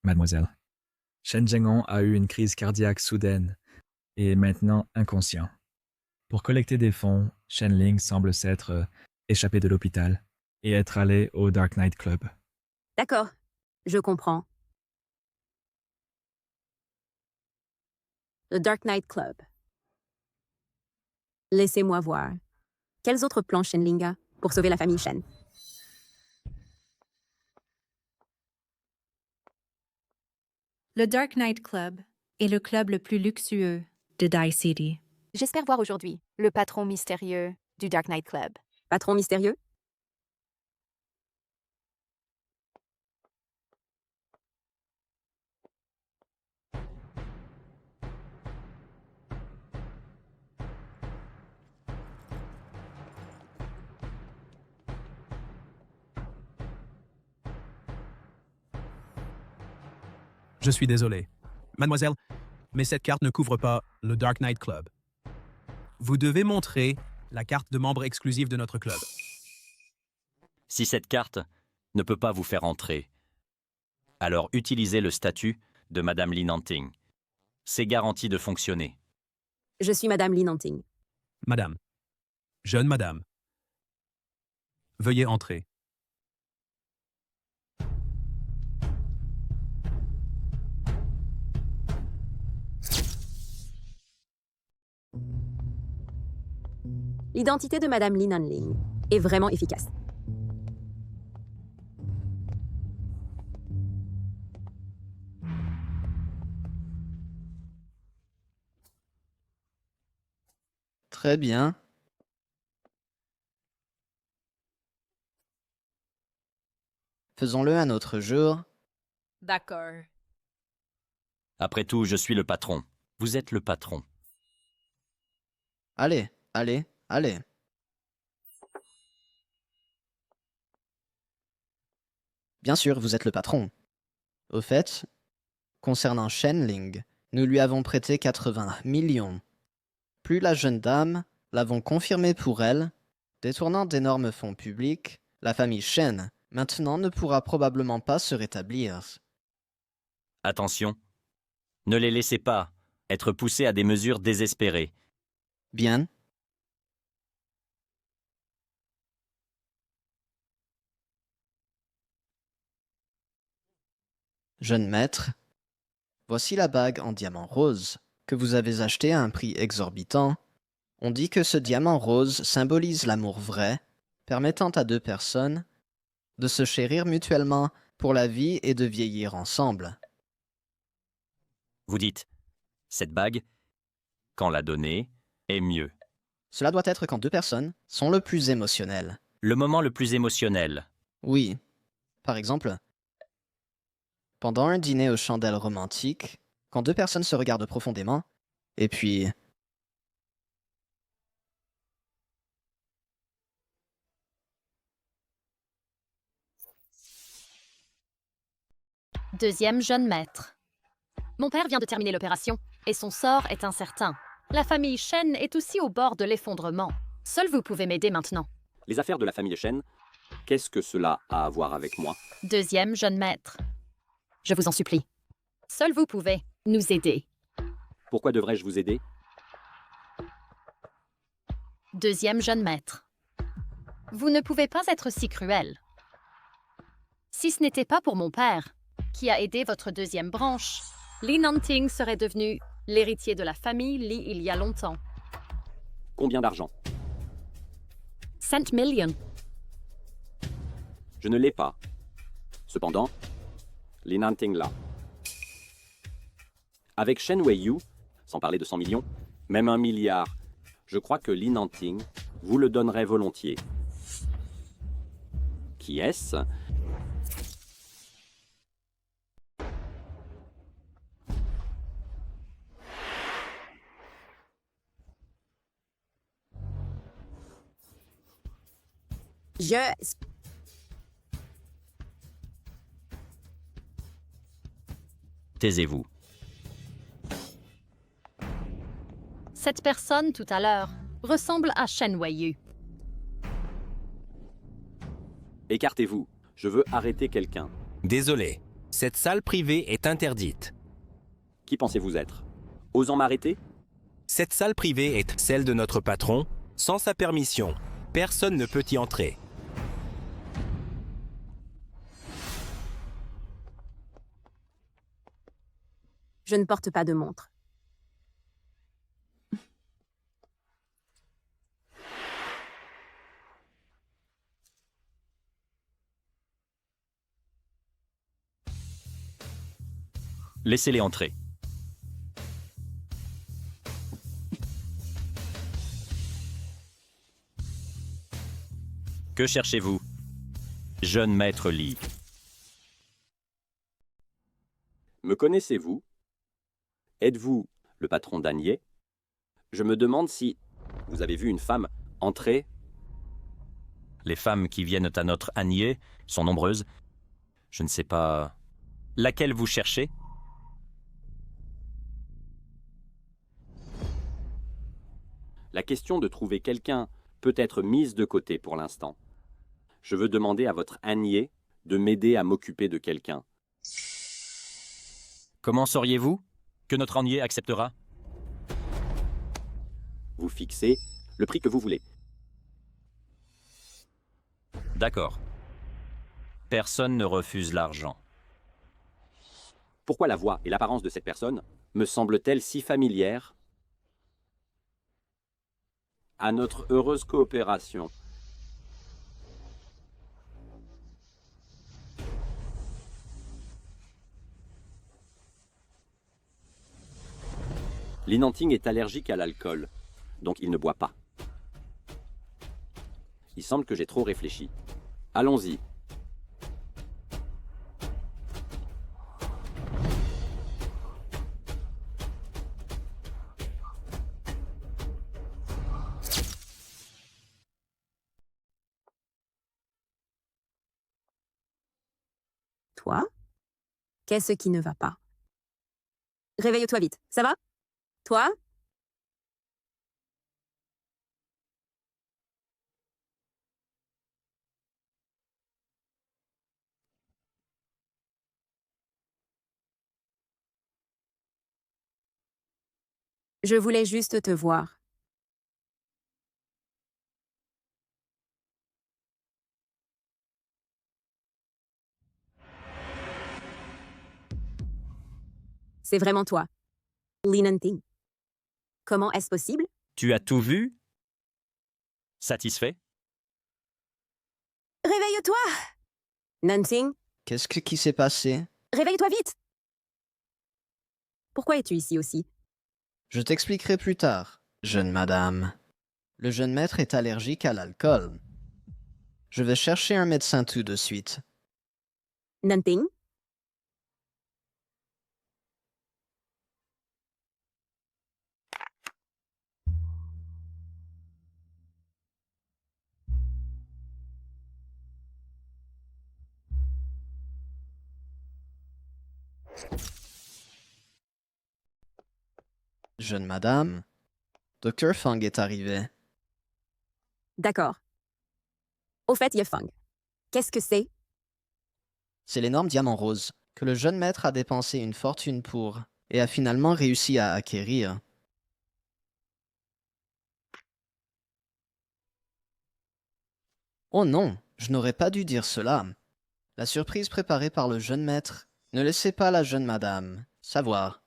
Mademoiselle. Shen Zhenghong a eu une crise cardiaque soudaine et est maintenant inconscient. Pour collecter des fonds, Shenling semble s'être échappé de l'hôpital et être allé au Dark Knight Club. D'accord, je comprends. Le Dark Knight Club. Laissez-moi voir. Quels autres plans Shenling a pour sauver la famille Shen? Le Dark Knight Club est le club le plus luxueux de Die City. J'espère voir aujourd'hui le patron mystérieux du Dark Knight Club. Patron mystérieux? Je suis désolé. Mademoiselle, mais cette carte ne couvre pas le Dark Knight Club. Vous devez montrer la carte de membre exclusive de notre club. Si cette carte ne peut pas vous faire entrer, alors utilisez le statut de Madame Li Nanting. C'est garanti de fonctionner. Je suis Madame Li Nanting. Madame. Jeune madame. Veuillez entrer. L'identité de Madame Li Nanling est vraiment efficace. Très bien. Faisons-le un autre jour. D'accord. Après tout, je suis le patron. Vous êtes le patron. Allez, allez, allez. Bien sûr, vous êtes le patron. Au fait, concernant Shenling, nous lui avons prêté 80 millions. Plus la jeune dame, l'avons confirmé pour elle, détournant d'énormes fonds publics, la famille Shen, maintenant ne pourra probablement pas se rétablir. Attention, ne les laissez pas être poussés à des mesures désespérées. Bien. Jeune maître, voici la bague en diamant rose que vous avez achetée à un prix exorbitant. On dit que ce diamant rose symbolise l'amour vrai, permettant à deux personnes de se chérir mutuellement pour la vie et de vieillir ensemble. Vous dites, cette bague, quand la donner, est mieux. Cela doit être quand deux personnes sont le plus émotionnelles. Le moment le plus émotionnel. Oui. Par exemple, pendant un dîner aux chandelles romantiques, quand deux personnes se regardent profondément, et puis... Deuxième jeune maître. Mon père vient de terminer l'opération et son sort est incertain. La famille Shen est aussi au bord de l'effondrement. Seul vous pouvez m'aider maintenant. Les affaires de la famille Shen, qu'est-ce que cela a à voir avec moi? Deuxième jeune maître. Je vous en supplie. Seul vous pouvez nous aider. Pourquoi devrais-je vous aider? Deuxième jeune maître. Vous ne pouvez pas être si cruel. Si ce n'était pas pour mon père, qui a aidé votre deuxième branche, Li Nanting serait devenu l'héritier de la famille Li il y a longtemps. Combien d'argent? 5 millions. Je ne l'ai pas. Cependant, Li Nanting l'a. Avec Shen Weiyu, sans parler de 100 millions, même 1 milliard, je crois que Li Nanting vous le donnerait volontiers. Qui est-ce? Taisez-vous. Cette personne, tout à l'heure, ressemble à Shen Weiyu. Écartez-vous. Je veux arrêter quelqu'un. Désolé, cette salle privée est interdite. Qui pensez-vous être? Osant m'arrêter? Cette salle privée est celle de notre patron. Sans sa permission, personne ne peut y entrer. Je ne porte pas de montre. Laissez-les entrer. Que cherchez-vous? Jeune maître Li. Me connaissez-vous? Êtes-vous le patron d'Anier? Je me demande si vous avez vu une femme entrer. Les femmes qui viennent à notre Anier sont nombreuses. Je ne sais pas... Laquelle vous cherchez? La question de trouver quelqu'un peut être mise de côté pour l'instant. Je veux demander à votre Anier de m'aider à m'occuper de quelqu'un. Comment sauriez-vous que notre Anier acceptera? Vous fixez le prix que vous voulez. D'accord. Personne ne refuse l'argent. Pourquoi la voix et l'apparence de cette personne me semblent-elles si familières à notre heureuse coopération? Li Nanting est allergique à l'alcool, donc il ne boit pas. Il semble que j'ai trop réfléchi. Allons-y. Toi? Qu'est-ce qui ne va pas? Réveille-toi vite, ça va? Toi? Je voulais juste te voir. C'est vraiment toi, Li Nanting. Comment est-ce possible? Tu as tout vu? Satisfait? Réveille-toi! Nanting, Qu'est-ce qui s'est passé? réveille-toi vite! Pourquoi es-tu ici aussi? Je t'expliquerai plus tard, jeune madame. Le jeune maître est allergique à l'alcool. Je vais chercher un médecin tout de suite. Nanting? Jeune madame, Dr. Fung est arrivé. D'accord. Au fait, Yefang, qu'est-ce que c'est? C'est l'énorme diamant rose que le jeune maître a dépensé une fortune pour et a finalement réussi à acquérir. Oh non, je n'aurais pas dû dire cela. La surprise préparée par le jeune maître ne laissait pas la jeune madame savoir.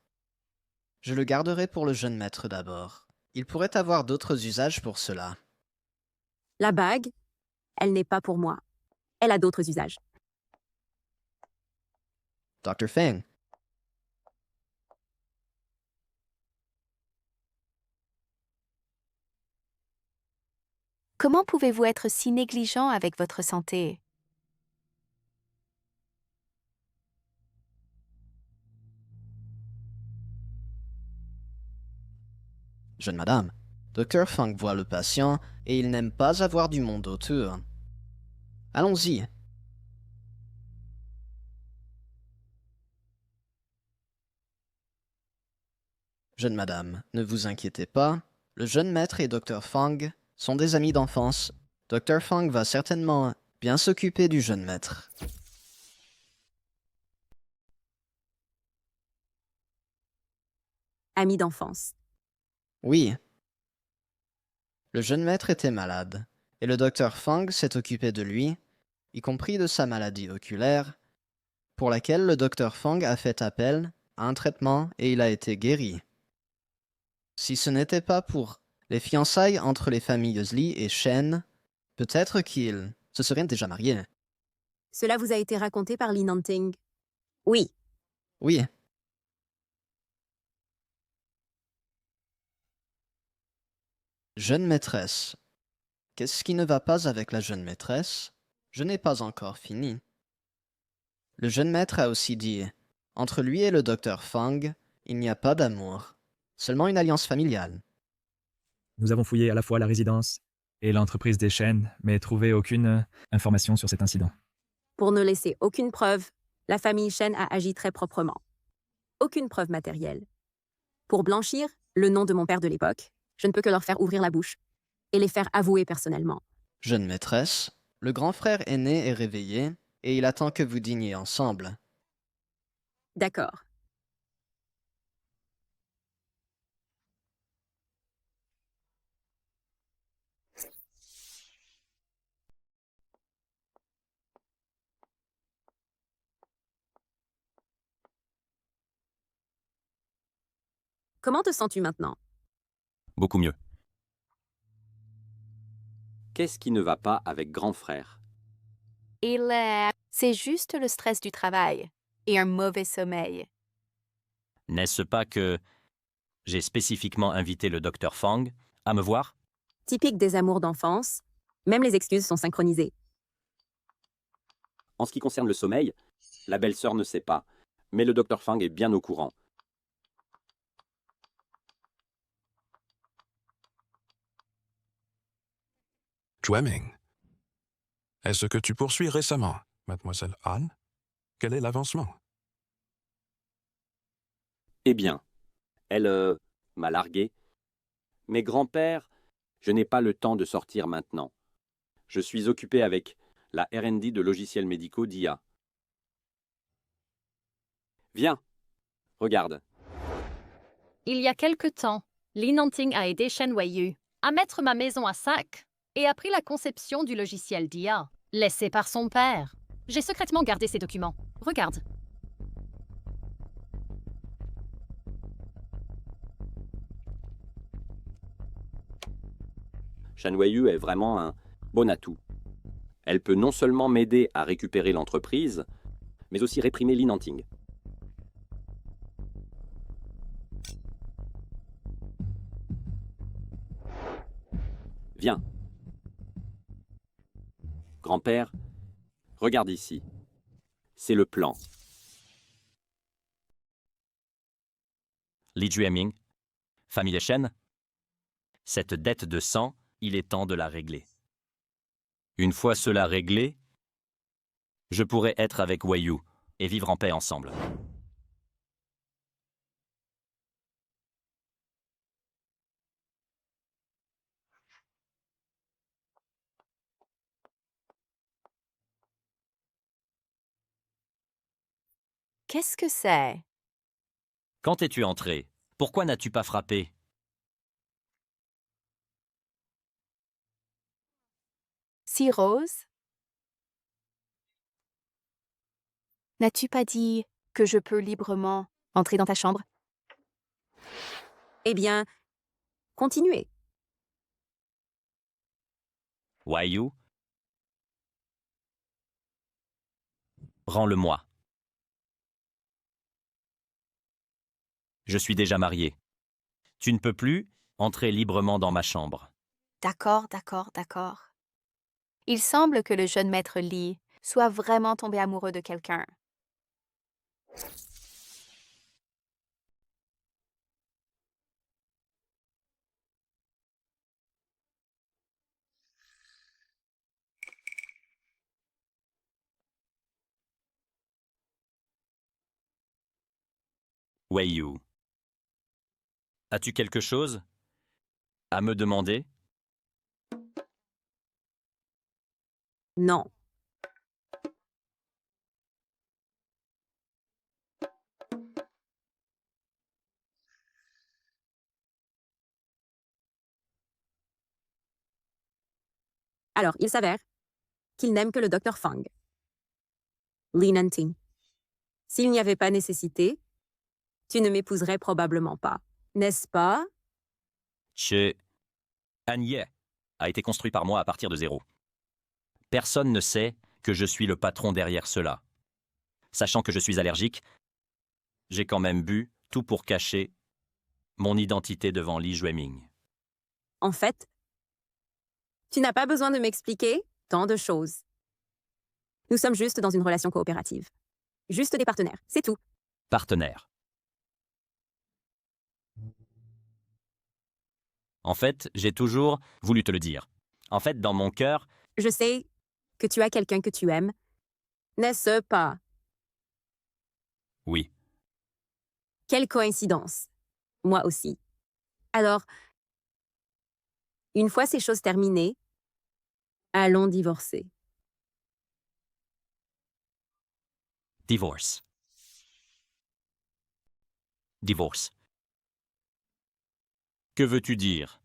Je le garderai pour le jeune maître d'abord. Il pourrait avoir d'autres usages pour cela. La bague, elle n'est pas pour moi. Elle a d'autres usages. Dr. Feng, Comment pouvez-vous être si négligent avec votre santé? jeune madame, Dr. Feng voit le patient et il n'aime pas avoir du monde autour. Allons-y. Jeune madame, ne vous inquiétez pas, le jeune maître et Dr. Feng sont des amis d'enfance. Dr. Feng va certainement bien s'occuper du jeune maître. Ami d'enfance. Oui. Le jeune maître était malade, et le docteur Feng s'est occupé de lui, y compris de sa maladie oculaire, pour laquelle le docteur Feng a fait appel à un traitement et il a été guéri. Si ce n'était pas pour les fiançailles entre les familles Li et Shen, peut-être qu'ils se seraient déjà mariés. Cela vous a été raconté par Li Nanting? Oui. Oui. Jeune maîtresse. Qu'est-ce qui ne va pas avec la jeune maîtresse? Je n'ai pas encore fini. Le jeune maître a aussi dit, entre lui et le docteur Feng, il n'y a pas d'amour, seulement une alliance familiale. Nous avons fouillé à la fois la résidence et l'entreprise des Shen, mais trouvé aucune information sur cet incident. Pour ne laisser aucune preuve, la famille Shen a agi très proprement. Aucune preuve matérielle. Pour blanchir le nom de mon père de l'époque, je ne peux que leur faire ouvrir la bouche et les faire avouer personnellement. Jeune maîtresse, le grand frère aîné est réveillé et il attend que vous dîniez ensemble. D'accord. Comment te sens-tu maintenant? Beaucoup mieux. Qu'est-ce qui ne va pas avec grand frère? C'est juste le stress du travail et un mauvais sommeil. N'est-ce pas que j'ai spécifiquement invité le docteur Fang à me voir? Typique des amours d'enfance, même les excuses sont synchronisées. En ce qui concerne le sommeil, la belle-sœur ne sait pas, mais le docteur Fang est bien au courant. Chueming. Est-ce que tu poursuis récemment, mademoiselle Han? Quel est l'avancement? Eh bien, elle m'a largué. Mais grand-père, je n'ai pas le temps de sortir maintenant. Je suis occupé avec la R&D de logiciels médicaux d'IA. Viens, regarde. Il y a quelque temps, Li Nanting a aidé Shen Weiyu à mettre ma maison à sac et a pris la conception du logiciel d'IA, laissé par son père. J'ai secrètement gardé ces documents. Regarde. Shen Weiyu est vraiment un bon atout. Elle peut non seulement m'aider à récupérer l'entreprise, mais aussi réprimer Li Nanting. Viens. Grand-père, regarde ici. C'est le plan. Li Jueming, famille Shen, cette dette de sang, il est temps de la régler. Une fois cela réglé, je pourrai être avec Wei Yu et vivre en paix ensemble. Qu'est-ce que c'est? Quand es-tu entré? Pourquoi n'as-tu pas frappé? Si Rose? N'as-tu pas dit que je peux librement entrer dans ta chambre? Eh bien, continuez. Wei Yu, rends-le-moi. Je suis déjà marié. Tu ne peux plus entrer librement dans ma chambre. D'accord, d'accord, d'accord. Il semble que le jeune maître Li soit vraiment tombé amoureux de quelqu'un. Wei Yu, as-tu quelque chose à me demander? Non. Alors, il s'avère qu'il n'aime que le docteur Fang. Li Nanting. S'il n'y avait pas nécessité, tu ne m'épouserais probablement pas, n'est-ce pas? Che Anye a été construit par moi à partir de zéro. Personne ne sait que je suis le patron derrière cela. Sachant que je suis allergique, j'ai quand même bu tout pour cacher mon identité devant Li Jueming. En fait, tu n'as pas besoin de m'expliquer tant de choses. Nous sommes juste dans une relation coopérative. Juste des partenaires, c'est tout. Partenaire. En fait, j'ai toujours voulu te le dire. En fait, dans mon cœur, Je sais que tu as quelqu'un que tu aimes, n'est-ce pas? oui. Quelle coïncidence. Moi aussi. Alors, une fois ces choses terminées, allons divorcer. Divorce. Divorce. Que veux-tu dire?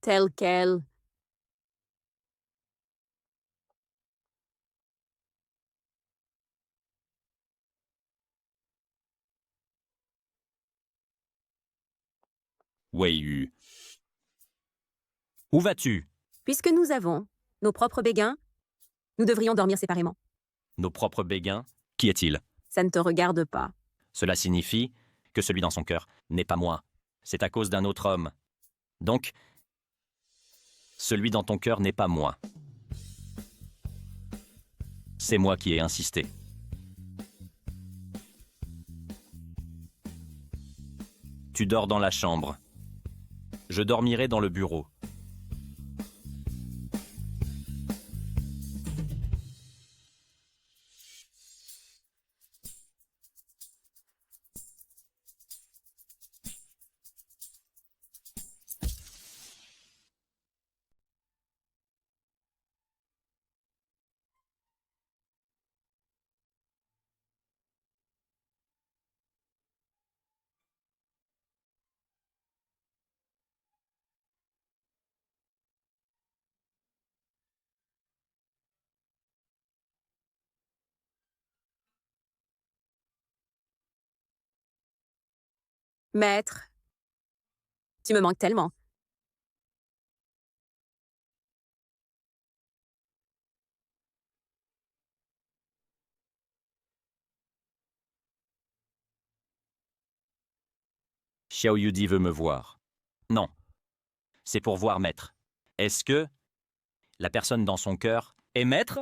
Tel quel. Wei Yu. Où vas-tu? Puisque nous avons nos propres béguins, nous devrions dormir séparément. Nos propres béguins? Qui est-il? Ça ne te regarde pas. Cela signifie que celui dans son cœur n'est pas moi. C'est à cause d'un autre homme. Donc, celui dans ton cœur n'est pas moi. C'est moi qui ai insisté. Tu dors dans la chambre. Je dormirai dans le bureau. Maître, tu me manques tellement. Xiao Yudi veut me voir. Non. C'est pour voir maître. Est-ce que la personne dans son cœur est maître?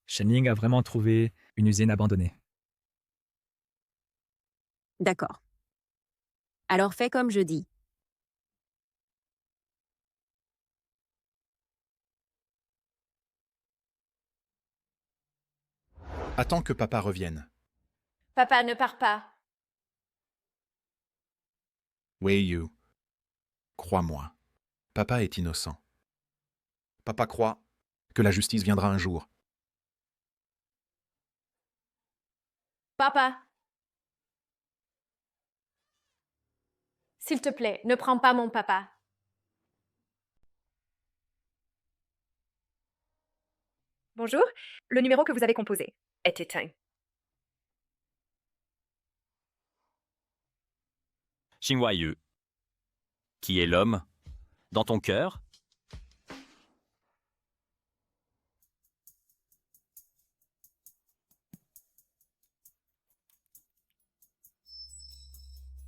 Shenling a vraiment trouvé une usine abandonnée. D'accord. Alors fais comme je dis. Attends que papa revienne. Papa ne part pas. Wei Yu, crois-moi, papa est innocent. Papa croit que la justice viendra un jour. Papa. S'il te plaît, ne prends pas mon papa. Bonjour, le numéro que vous avez composé est éteint. Xinhua Yu, qui est l'homme dans ton cœur?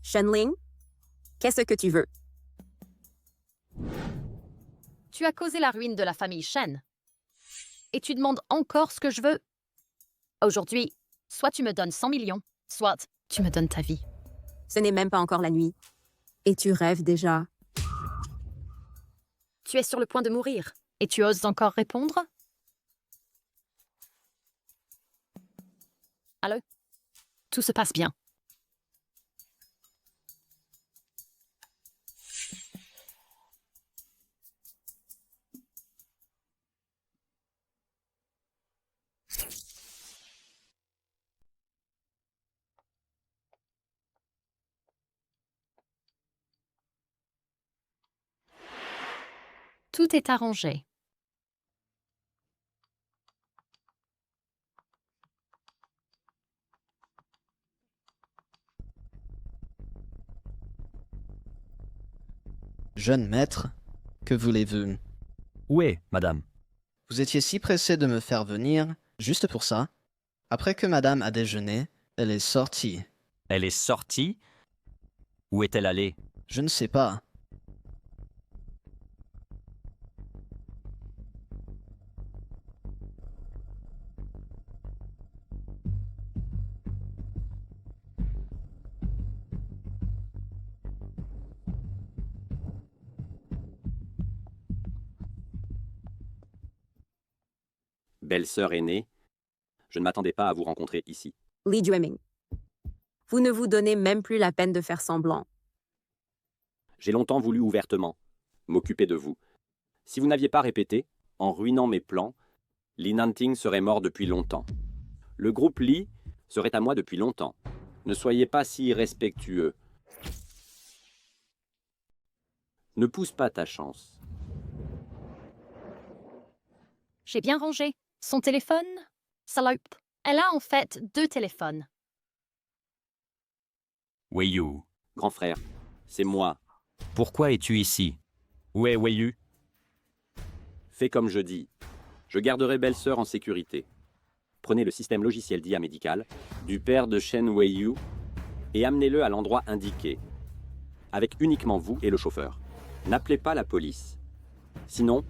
Shenling, qu'est-ce que tu veux? Tu as causé la ruine de la famille Shen. Et tu demandes encore ce que je veux. Aujourd'hui, soit tu me donnes 100 millions, soit tu me donnes ta vie. Ce n'est même pas encore la nuit. Et tu rêves déjà. Tu es sur le point de mourir. Et tu oses encore répondre? Allô? Tout se passe bien. Tout est arrangé. Jeune maître, que voulez-vous? Où est, madame? Vous étiez si pressé de me faire venir, juste pour ça. Après que madame a déjeuné, elle est sortie. Elle est sortie? Où est-elle allée? Je ne sais pas. Belle-sœur aînée, je ne m'attendais pas à vous rencontrer ici. Li Jueming, vous ne vous donnez même plus la peine de faire semblant. J'ai longtemps voulu ouvertement m'occuper de vous. Si vous n'aviez pas répété, en ruinant mes plans, Li Nanting serait mort depuis longtemps. Le groupe Li serait à moi depuis longtemps. Ne soyez pas si irrespectueux. Ne pousse pas ta chance. J'ai bien rangé. Son téléphone? Salope. Elle a en fait 2 téléphones. Wei Yu, Grand frère, c'est moi. pourquoi es-tu ici? Où est Wei Yu? Fais comme je dis. Je garderai belle-sœur en sécurité. Prenez le système logiciel d'IA médical du père de Shen Wei Yu et amenez-le à l'endroit indiqué, avec uniquement vous et le chauffeur. N'appelez pas la police. Sinon,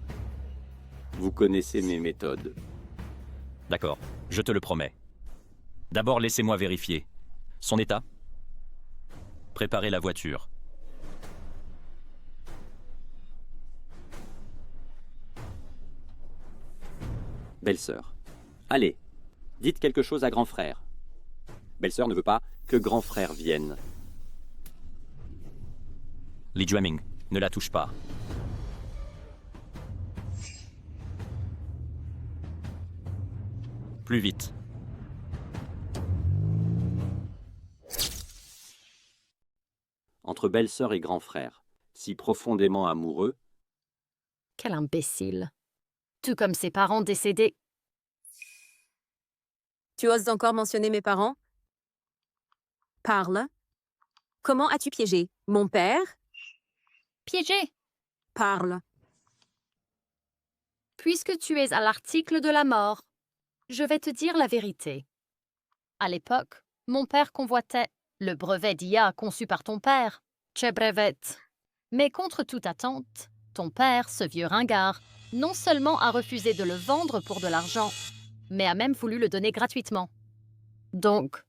vous connaissez mes méthodes. D'accord, je te le promets. D'abord, laissez-moi vérifier. Son état? Préparez la voiture. Belle-sœur, allez, dites quelque chose à grand frère. Belle-sœur ne veut pas que grand frère vienne. Li Jueming, ne la touche pas. Plus vite. Entre belle-sœur et grand frère, si profondément amoureux, Quel imbécile. Tout comme ses parents décédés. Tu oses encore mentionner mes parents? Parle. Comment as-tu piégé mon père? Piégé. Parle. Puisque tu es à l'article de la mort, je vais te dire la vérité. À l'époque Mon père convoitait le brevet d'IA conçu par ton père, Chebrevet. Mais contre toute attente, ton père, ce vieux ringard, non seulement a refusé de le vendre pour de l'argent, mais a même voulu le donner gratuitement. Donc,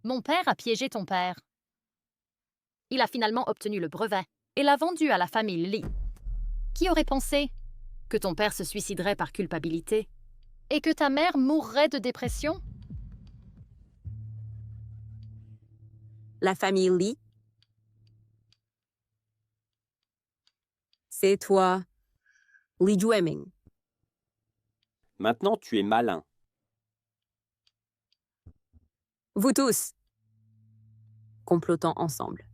mon père a piégé ton père. Il a finalement obtenu le brevet et l'a vendu à la famille Lee. Qui aurait pensé que ton père se suiciderait par culpabilité et que ta mère mourrait de dépression? La famille Lee. C'est toi, Lee Jueming. Maintenant, tu es malin. Vous tous, complotons ensemble.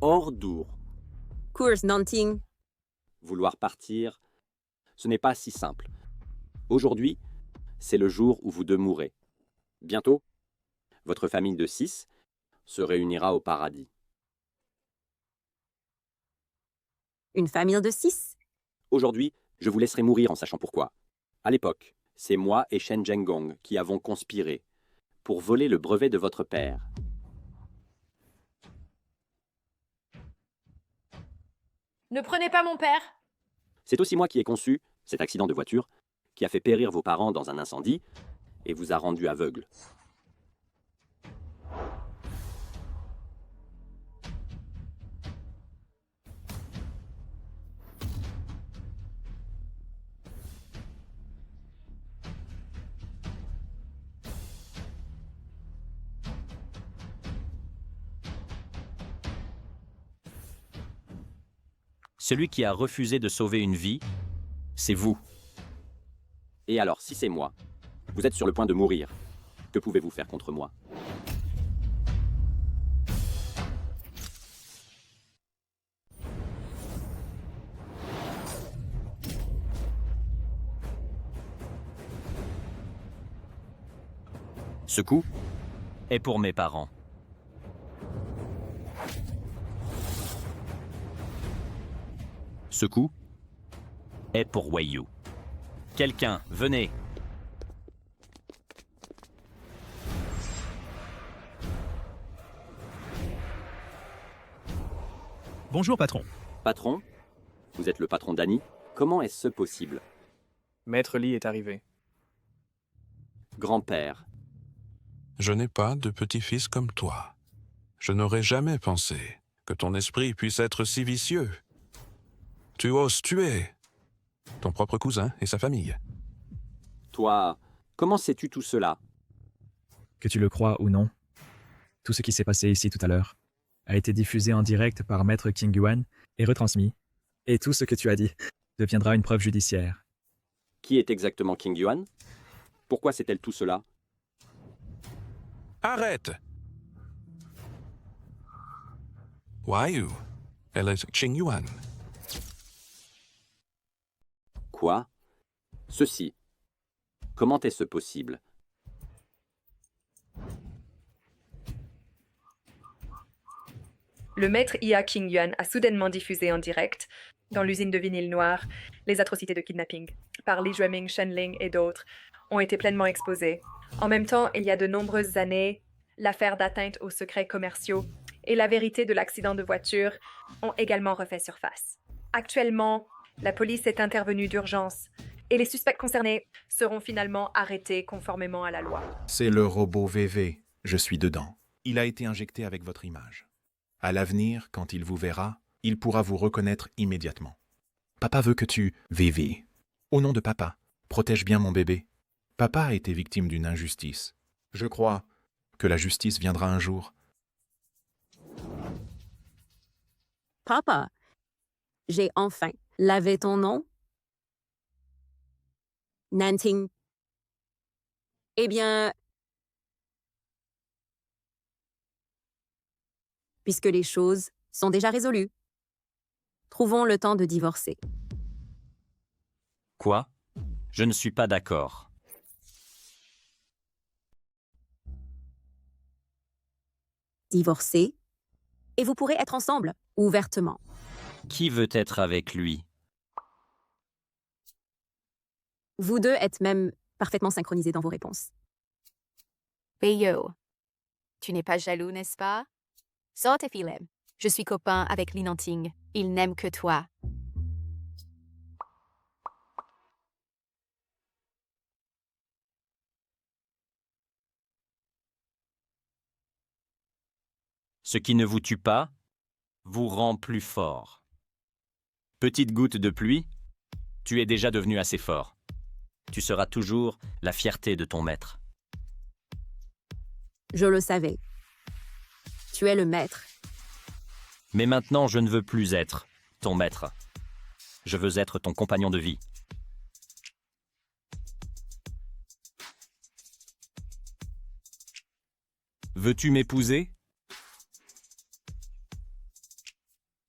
Hors d'our. Cours Nanting. Vouloir partir, ce n'est pas si simple. Aujourd'hui, c'est le jour où vous deux mourrez. Bientôt, votre famille de 6 se réunira au paradis. Une famille de 6? Aujourd'hui, je vous laisserai mourir en sachant pourquoi. À l'époque, c'est moi et Shen Zhenggong qui avons conspiré pour voler le brevet de votre père. Ne prenez pas mon père. C'est aussi moi qui ai conçu cet accident de voiture qui a fait périr vos parents dans un incendie et vous a rendu aveugle. Celui qui a refusé de sauver une vie, c'est vous. Et alors, si c'est moi, vous êtes sur le point de mourir, que pouvez-vous faire contre moi? Ce coup est pour mes parents. Ce coup est pour Wei Yu. Quelqu'un, venez. Bonjour, patron. Patron? Vous êtes le patron d'Annie? Comment est-ce possible? Maître Lee est arrivé. Grand-père. Je n'ai pas de petit-fils comme toi. Je n'aurais jamais pensé que ton esprit puisse être si vicieux. Tu oses tuer ton propre cousin et sa famille. Toi, comment sais-tu tout cela? Que tu le crois ou non, tout ce qui s'est passé ici tout à l'heure a été diffusé en direct par Maître King Yuan et retransmis. Et tout ce que tu as dit deviendra une preuve judiciaire. Qui est exactement King Yuan? Pourquoi sait-elle tout cela? Arrête! Wei Yu, elle est King Yuan. Quoi? Ceci. Comment est-ce possible? Le maître IA King Yuan a soudainement diffusé en direct, dans l'usine de vinyle noir, les atrocités de kidnapping. Par Lee Jueming, Shen Ling et d'autres, ont été pleinement exposées. En même temps, il y a de nombreuses années, l'affaire d'atteinte aux secrets commerciaux et la vérité de l'accident de voiture ont également refait surface. Actuellement, la police est intervenue d'urgence et les suspects concernés seront finalement arrêtés conformément à la loi. C'est le robot VV. Je suis dedans. Il a été injecté avec votre image. À l'avenir, quand il vous verra, il pourra vous reconnaître immédiatement. Papa veut que tu... VV. Au nom de papa, protège bien mon bébé. Papa a été victime d'une injustice. Je crois que la justice viendra un jour. Papa, j'ai enfin lavé ton nom. Nanting. Eh bien, puisque les choses sont déjà résolues, trouvons le temps de divorcer. Quoi? Je ne suis pas d'accord. Divorcer, et vous pourrez être ensemble, ouvertement. Qui veut être avec lui? Vous deux êtes même parfaitement synchronisés dans vos réponses. Beyo, tu n'es pas jaloux, n'est-ce pas? Sort et Philem. Je suis copain avec Li Nanting. Il n'aime que toi. Ce qui ne vous tue pas vous rend plus fort. Petite goutte de pluie, tu es déjà devenu assez fort. Tu seras toujours la fierté de ton maître. Je le savais. Tu es le maître. Mais maintenant, je ne veux plus être ton maître. Je veux être ton compagnon de vie. Veux-tu m'épouser?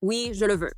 Oui, je le veux.